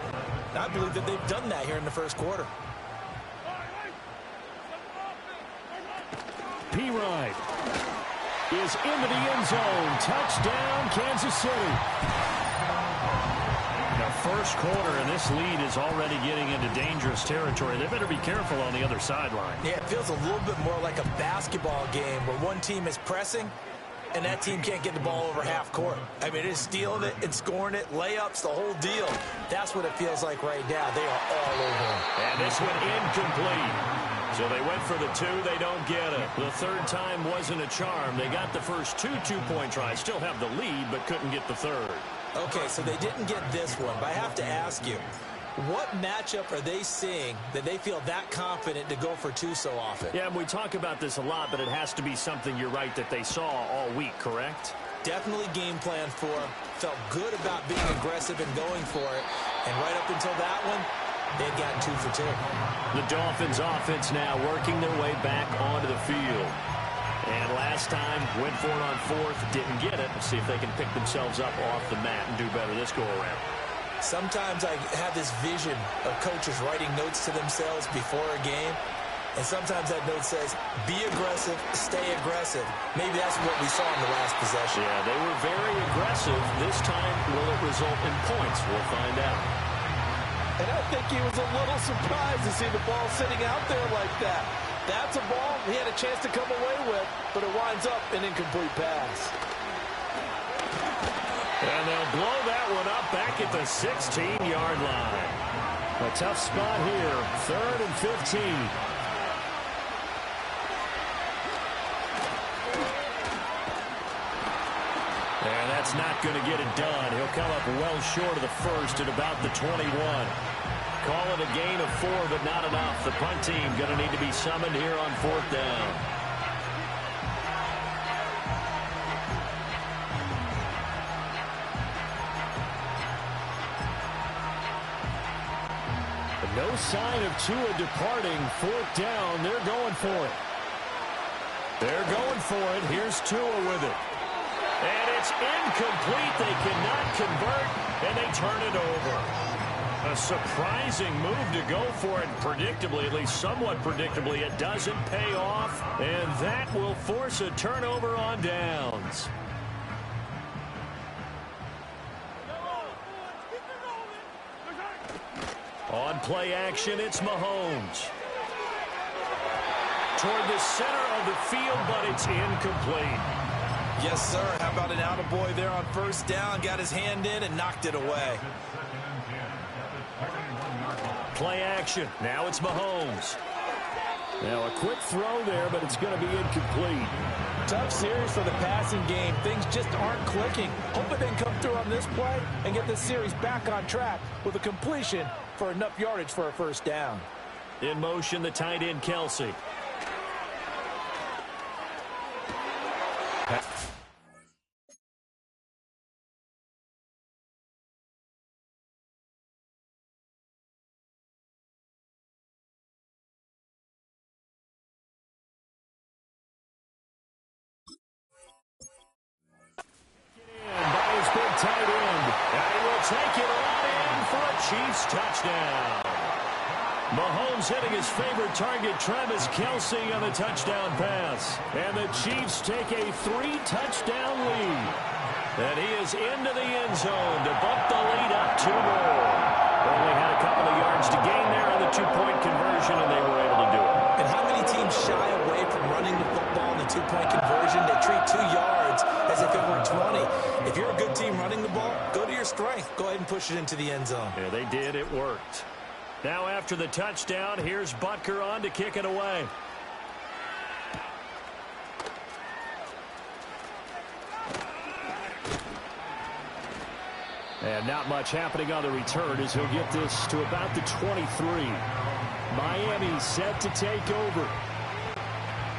And I believe that they've done that here in the 1st quarter. P-Ride is into the end zone. Touchdown, Kansas City. The 1st quarter, and this lead is already getting into dangerous territory. They better be careful on the other sideline. Yeah, it feels a little bit more like a basketball game where one team is pressing and that team can't get the ball over half court. I mean, it is stealing it and scoring it, layups, the whole deal. That's what it feels like right now. They are all over him. And this one incomplete. So they went for the 2. They don't get it. The 3rd time wasn't a charm. They got the first 2 two-point tries. Still have the lead, but couldn't get the 3rd. Okay, so they didn't get this one, but I have to ask you, what matchup are they seeing that they feel that confident to go for 2 so often? Yeah, we talk about this a lot, but it has to be something, you're right, that they saw all week, correct? Definitely game plan for, felt good about being aggressive and going for it, and right up until that one, they'd gotten 2 for 2. The Dolphins offense now working their way back onto the field. And last time, went for it on 4th, didn't get it. Let's see if they can pick themselves up off the mat and do better this go-around. Sometimes I have this vision of coaches writing notes to themselves before a game. And sometimes that note says, be aggressive, stay aggressive. Maybe that's what we saw in the last possession. Yeah, they were very aggressive. This time, will it result in points? We'll find out. And I think he was a little surprised to see the ball sitting out there like that. That's a ball he had a chance to come away with, but it winds up an incomplete pass. And they'll blow that one up back at the 16-yard line. A tough spot here, 3rd and 15. And that's not going to get it done. He'll come up well short of the first at about the 21. Call it a gain of 4, but not enough. The punt team going to need to be summoned here on 4th down. No sign of Tua departing. 4th down. They're going for it. They're going for it. Here's Tua with it. And it's incomplete. They cannot convert, and they turn it over. A surprising move to go for it. Predictably, at least somewhat predictably, it doesn't pay off, and that will force a turnover on downs. On play action, it's Mahomes. Toward the center of the field, but it's incomplete. Yes, sir. How about an attaboy there on 1st down? Got his hand in and knocked it away. Play action. Now it's Mahomes. Now a quick throw there, but it's going to be incomplete. Tough series for the passing game. Things just aren't clicking. Hoping they can come through on this play and get this series back on track with a completion for enough yardage for a 1st down. In motion, the tight end, Kelsey. Tight end, and he will take it right in for a Chiefs touchdown. Mahomes hitting his favorite target, Travis Kelsey, on the touchdown pass. And the Chiefs take a 3-touchdown lead. And he is into the end zone to bump the lead up 2 more. Only had a couple of yards to gain there on the 2-point conversion, and they were able to do it. And how many teams shy away from running the football in the 2-point conversion? They treat 2 yards as if it were 20. If you're a good team running the ball, go to your strength. Go ahead and push it into the end zone. Yeah, they did. It worked. Now after the touchdown, here's Butker on to kick it away. And not much happening on the return as he'll get this to about the 23. Miami set to take over.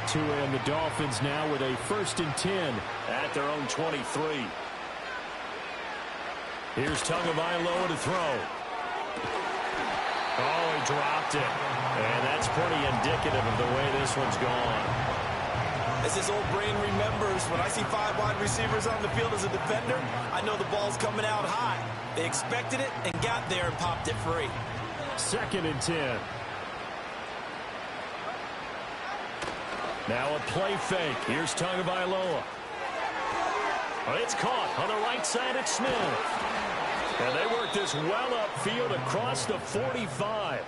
Tua and the Dolphins now with a 1st and 10 at their own 23. Here's Tagovailoa to throw. Oh, he dropped it. And that's pretty indicative of the way this one's gone. As his old brain remembers, when I see 5 wide receivers on the field as a defender, I know the ball's coming out high. They expected it and got there and popped it free. 2nd and 10. Now a play fake. Here's Tagovailoa. Oh, it's caught on the right side at Smith. And they work this well upfield across the 45.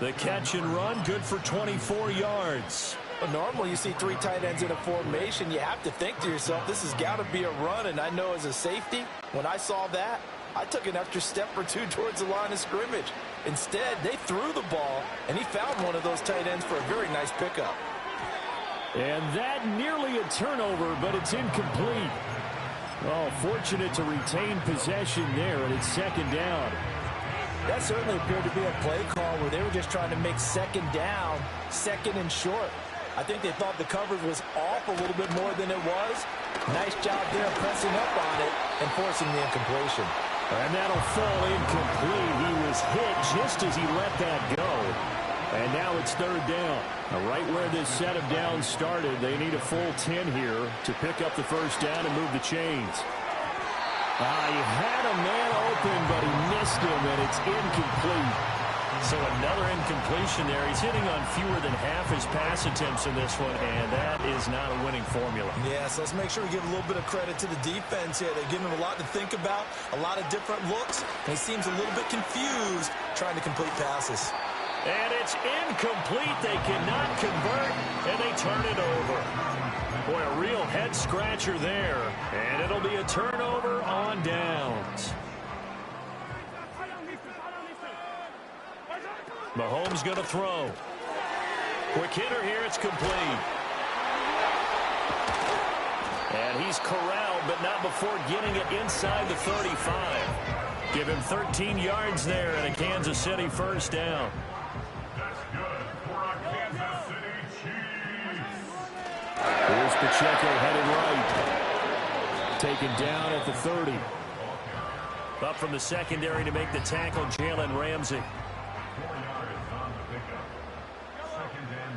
The catch and run, good for 24 yards. Well, normally you see 3 tight ends in a formation. You have to think to yourself, this has got to be a run. And I know as a safety, when I saw that, I took an extra step or 2 towards the line of scrimmage. Instead, they threw the ball, and he found one of those tight ends for a very nice pickup. And that nearly a turnover, but it's incomplete. Oh, fortunate to retain possession there, and it's 2nd down. That certainly appeared to be a play call where they were just trying to make 2nd down, 2nd and short. I think they thought the coverage was off a little bit more than it was. Nice job there pressing up on it and forcing the incompletion. And that'll fall incomplete. He was hit just as he let that go. And now it's 3rd down. Now, right where this set of downs started, they need a full 10 here to pick up the 1st down and move the chains. He had a man open, but he missed him, and it's incomplete. So another incompletion there. He's hitting on fewer than half his pass attempts in this one, and that is not a winning formula. Yeah, so let's make sure we give a little bit of credit to the defense here. They're giving him a lot to think about, a lot of different looks, and he seems a little bit confused trying to complete passes. And it's incomplete. They cannot convert, and they turn it over. Boy, a real head-scratcher there, and it'll be a turnover on downs. Mahomes going to throw. Quick hitter here. It's complete. And he's corralled, but not before getting it inside the 35. Give him 13 yards there and a Kansas City first down. That's good for a Kansas City Chiefs. Here's Pacheco headed right. Taken down at the 30. Up from the secondary to make the tackle, Jalen Ramsey. 4 yards on the pickup. 2nd and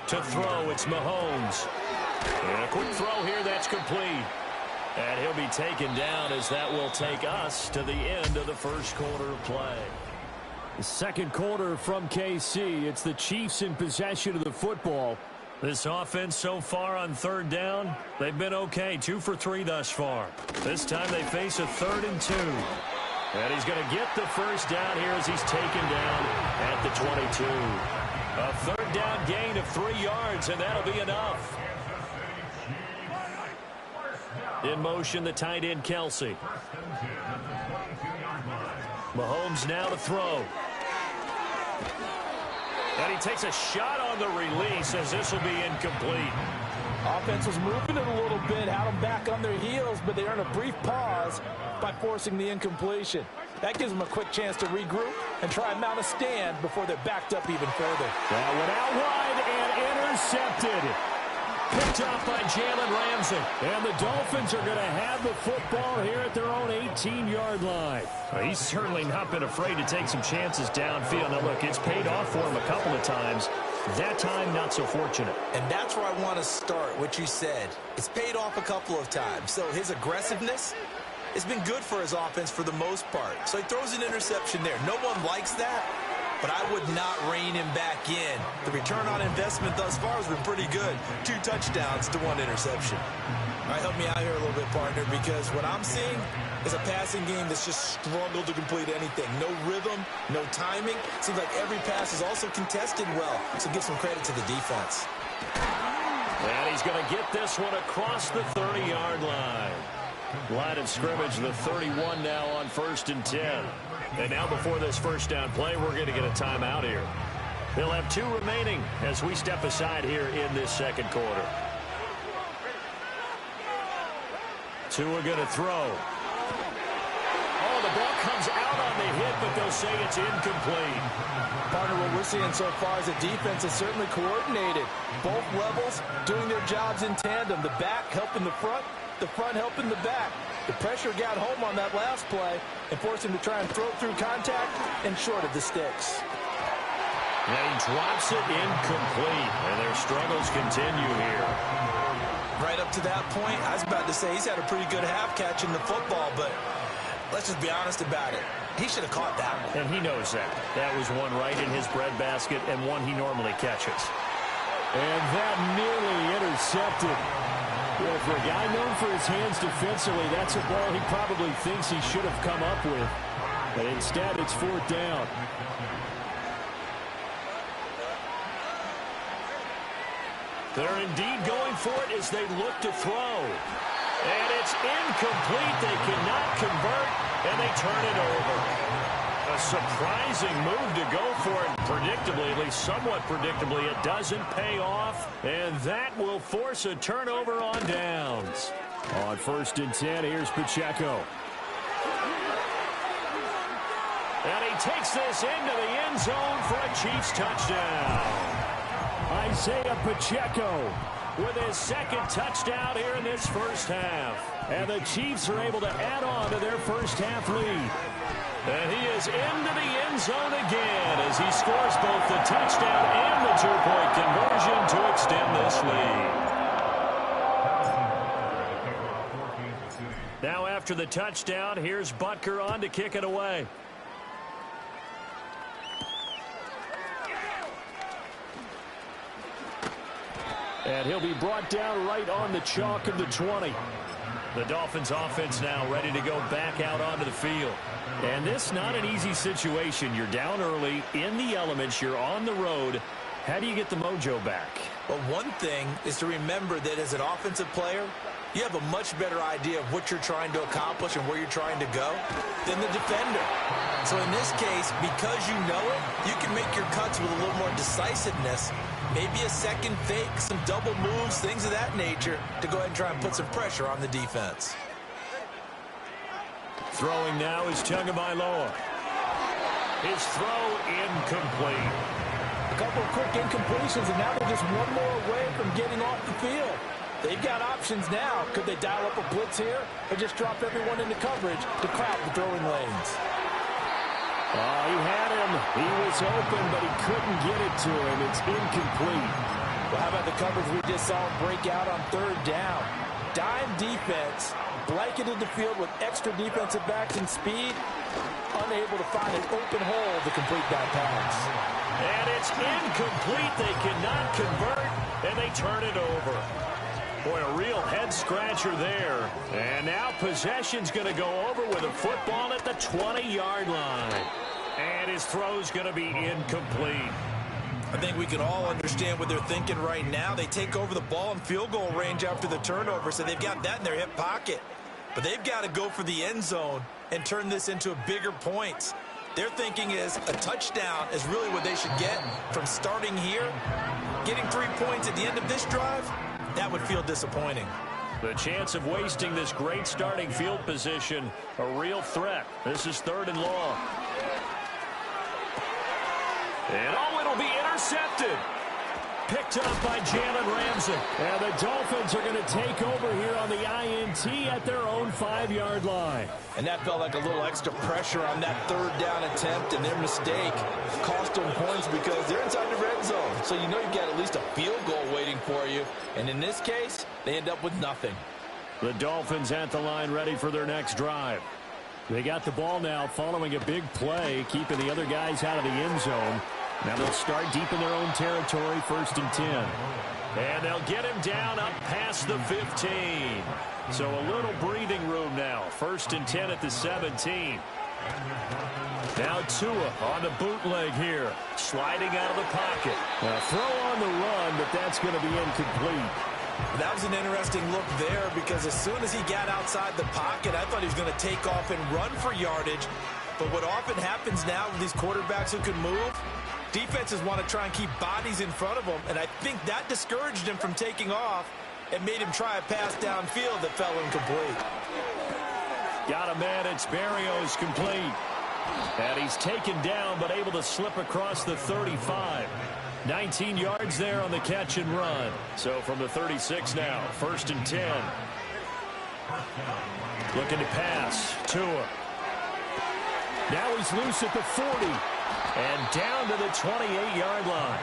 6. To throw, it's Mahomes. And a quick throw here, that's complete. And he'll be taken down as that will take us to the end of the first quarter of play. The second quarter from KC. It's the Chiefs in possession of the football. This offense so far on third down, they've been okay. 2 for 3 thus far. This time they face a 3rd and 2. And he's going to get the first down here as he's taken down at the 22. A 3rd down gain of 3 yards, and that'll be enough. In motion, the tight end, Kelsey. Mahomes now to throw. And he takes a shot on the release as this will be incomplete. Offense was moving it a little bit, had them back on their heels, but they earned a brief pause by forcing the incompletion. That gives them a quick chance to regroup and try and mount a stand before they're backed up even further. That went out wide and intercepted. Picked off by Jalen Ramsey. And the Dolphins are going to have the football here at their own 18-yard line. Well, he's certainly not been afraid to take some chances downfield. Now, look, it's paid off for him a couple of times. That time, not so fortunate. And that's where I want to start, what you said. It's paid off a couple of times. So his aggressiveness has been good for his offense for the most part. So he throws an interception there. No one likes that, but I would not rein him back in. The return on investment thus far has been pretty good. 2 touchdowns to 1 interception. All right, help me out here a little bit, partner, because what I'm seeing is a passing game that's just struggled to complete anything. No rhythm, no timing. Seems like every pass is also contested well, so give some credit to the defense. And he's going to get this one across the 30-yard line. Line of scrimmage, the 31 now on 1st and 10. And now before this first down play, we're going to get a timeout here. They'll have 2 remaining as we step aside here in this second quarter. Tua going to throw. Oh, the ball comes out on the hit, but they'll say it's incomplete. Partner, what we're seeing so far is the defense is certainly coordinated. Both levels doing their jobs in tandem. The back helping the front helping the back. The pressure got home on that last play and forced him to try and throw through contact and short of the sticks. And he drops it incomplete, and their struggles continue here. Right up to that point, I was about to say he's had a pretty good half catching the football, but let's just be honest about it. He should have caught that one. And he knows that. That was one right in his breadbasket and one he normally catches. And that nearly intercepted. Well, for a guy known for his hands defensively, that's a ball he probably thinks he should have come up with. But instead, it's 4th down. They're indeed going for it as they look to throw. And it's incomplete. They cannot convert, and they turn it over. A surprising move to go for it. Predictably, at least somewhat predictably, it doesn't pay off. And that will force a turnover on downs. On 1st and 10, here's Pacheco. And he takes this into the end zone for a Chiefs touchdown. Isaiah Pacheco with his 2nd touchdown here in this first half. And the Chiefs are able to add on to their first half lead. And he is into the end zone again as he scores both the touchdown and the 2-point conversion to extend this lead. Now after the touchdown, here's Butker on to kick it away. And he'll be brought down right on the chalk of the 20. The Dolphins offense now ready to go back out onto the field. And this not an easy situation. You're down early, in the elements, you're on the road. How do you get the mojo back? Well, one thing is to remember that as an offensive player, you have a much better idea of what you're trying to accomplish and where you're trying to go than the defender. So in this case, because you know it, you can make your cuts with a little more decisiveness. Maybe a second fake, some double moves, things of that nature to go ahead and try and put some pressure on the defense. Throwing now is Tagovailoa. His throw incomplete. A couple of quick incompletions, and now they're just one more away from getting off the field. They've got options now. Could they dial up a blitz here or just drop everyone into coverage to crowd the throwing lanes? Oh, he had him. He was open, but he couldn't get it to him. It's incomplete. Well, how about the coverage we just saw him break out on third down? Dime defense, blanketed the field with extra defensive backs and speed, unable to find an open hole to complete that pass. And it's incomplete. They cannot convert, and they turn it over. Boy, a real head-scratcher there. And now possession's going to go over with a football at the 20-yard line. And his throw's going to be incomplete. I think we can all understand what they're thinking right now. They take over the ball in field goal range after the turnover, so they've got that in their hip pocket. But they've got to go for the end zone and turn this into a bigger points. Their thinking is a touchdown is really what they should get from starting here. Getting 3 points at the end of this drive, that would feel disappointing. The chance of wasting this great starting field position, a real threat. This is 3rd and long. And oh, it'll be intercepted. Picked up by Jalen Ramsey. And the Dolphins are going to take over here on the INT at their own 5-yard line. And that felt like a little extra pressure on that 3rd down attempt, and their mistake cost them points because they're inside the red zone. So you know you've got at least a field goal waiting for you. And in this case, they end up with nothing. The Dolphins at the line ready for their next drive. They got the ball now following a big play, keeping the other guys out of the end zone. Now they'll start deep in their own territory, 1st and 10. And they'll get him down up past the 15. So a little breathing room now. 1st and 10 at the 17. Now Tua on the bootleg here. Sliding out of the pocket. A throw on the run, but that's going to be incomplete. That was an interesting look there because as soon as he got outside the pocket, I thought he was going to take off and run for yardage. But what often happens now with these quarterbacks who can move, defenses want to try and keep bodies in front of them, and I think that discouraged him from taking off and made him try a pass downfield that fell incomplete. Got a man, it's Barrios complete. And he's taken down but able to slip across the 35. 19 yards there on the catch and run. So from the 36 now, 1st and 10. Looking to pass. Tua. Now he's loose at the 40. And down to the 28-yard line.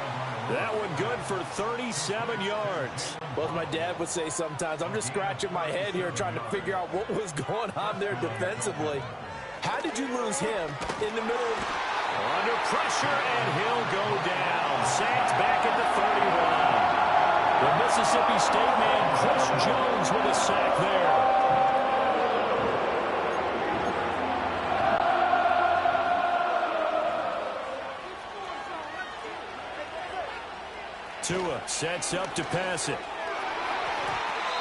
That one good for 37 yards. Well, as my dad would say sometimes, I'm just scratching my head here trying to figure out what was going on there defensively. How did you lose him in the middle of... Under pressure, and he'll go down. Sacked back at the 31. The Mississippi State man, Chris Jones, with a sack there. Tua sets up to pass it.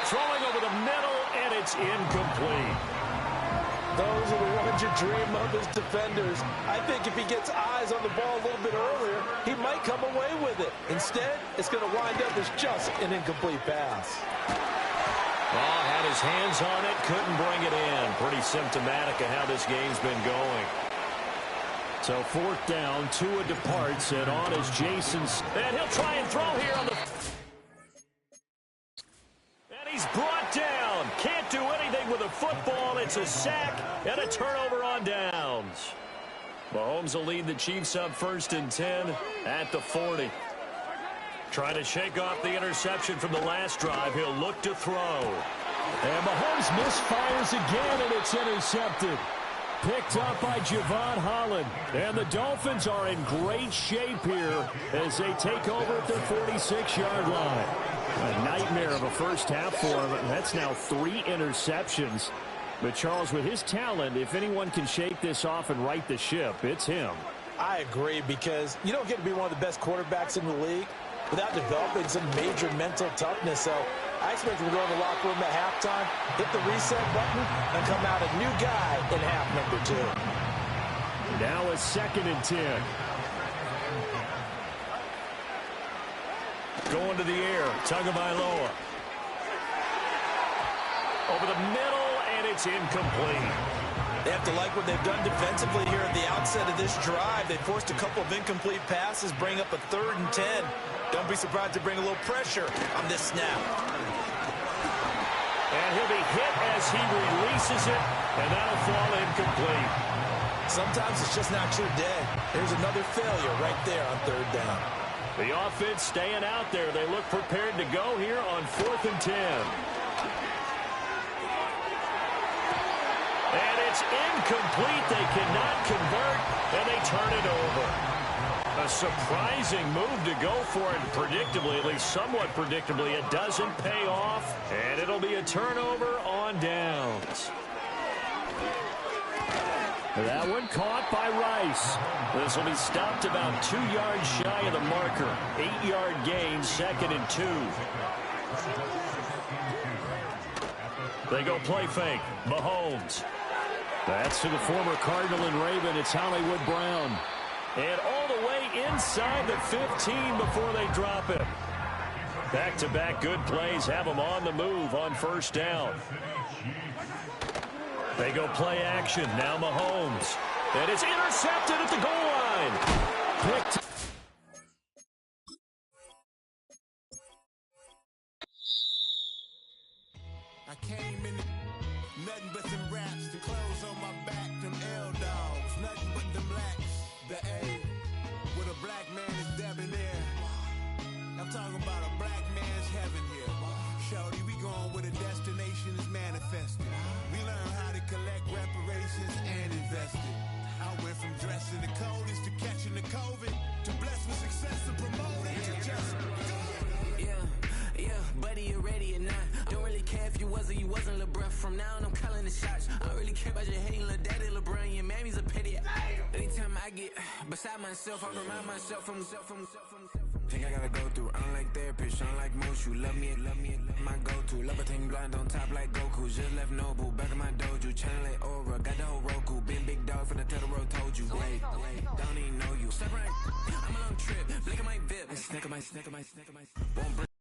Throwing over the middle, and it's incomplete. Those are the ones you dream of as defenders. I think if he gets eyes on the ball a little bit earlier, he might come away with it. Instead, it's going to wind up as just an incomplete pass. Well, had his hands on it, couldn't bring it in. Pretty symptomatic of how this game's been going. So 4th down, Tua departs, and on is Jason. And he'll try and throw here on the... And he's brought down. Can't do anything with a football. It's a sack and a turnover on downs. Mahomes will lead the Chiefs up 1st and 10 at the 40. Trying to shake off the interception from the last drive. He'll look to throw. And Mahomes misfires again, and it's intercepted. Picked up by Javon Holland. And the Dolphins are in great shape here as they take over at their 46-yard line. A nightmare of a first half for him. That's now 3 interceptions. But, Charles, with his talent, if anyone can shake this off and right the ship, it's him. I agree, because you don't get to be one of the best quarterbacks in the league without developing some major mental toughness. So I expect him to go in the locker room at halftime, hit the reset button, and come out a new guy in half number 2. Now a 2nd and 10. Going to the air, Tagovailoa. Over the middle, and it's incomplete. They have to like what they've done defensively here at the outset of this drive. They forced a couple of incomplete passes, bring up a 3rd and 10. Don't be surprised to bring a little pressure on this snap. And he'll be hit as he releases it, and that'll fall incomplete. Sometimes it's just not your day. There's another failure right there on 3rd down. The offense staying out there. They look prepared to go here on 4th and 10. And it's incomplete. They cannot convert, and they turn it over. A surprising move to go for it. Predictably, at least somewhat predictably, it doesn't pay off, and it'll be a turnover on downs. That one caught by Rice. This will be stopped about 2 yards shy of the marker. 8-yard gain, 2nd and 2. They go play fake. Mahomes. That's to the former Cardinal and Raven. It's Hollywood Brown. And all the way inside the 15 before they drop him. Back-to-back good plays have them on the move on 1st down. They go play action. Now Mahomes. And it's intercepted at the goal line. Picked. I came in nothing but some raps, the clothes on my back, them L-dogs, nothing but them blacks. The A with a black man is debonair. I'm talking about a black man's heaven here. Shorty, we going where the destination is manifested. We learn how to collect reparations and invest it. I went from dressing the coldest to catching the COVID, to blessed with success and promoting to just Yeah, buddy, you ready or not? Don't really care if you was or you wasn't, lil' bruh. From now on, I'm calling the shots. I don't really care about your hating, lil' daddy, LeBron. Your mammy's a pity. Anytime I get beside myself, I remind myself from. Think I gotta go through. I don't like therapists, I don't like most. You love me, my go-to. Love a thing blind on top like Goku. Just left Noble, back in my dojo. Channel like Aura, got the whole Roku. Been big dog from the Tether Road, told you. Wait, don't even know you. Step right, I'm a long trip. Blink of my VIP. Snicker my. Won't bring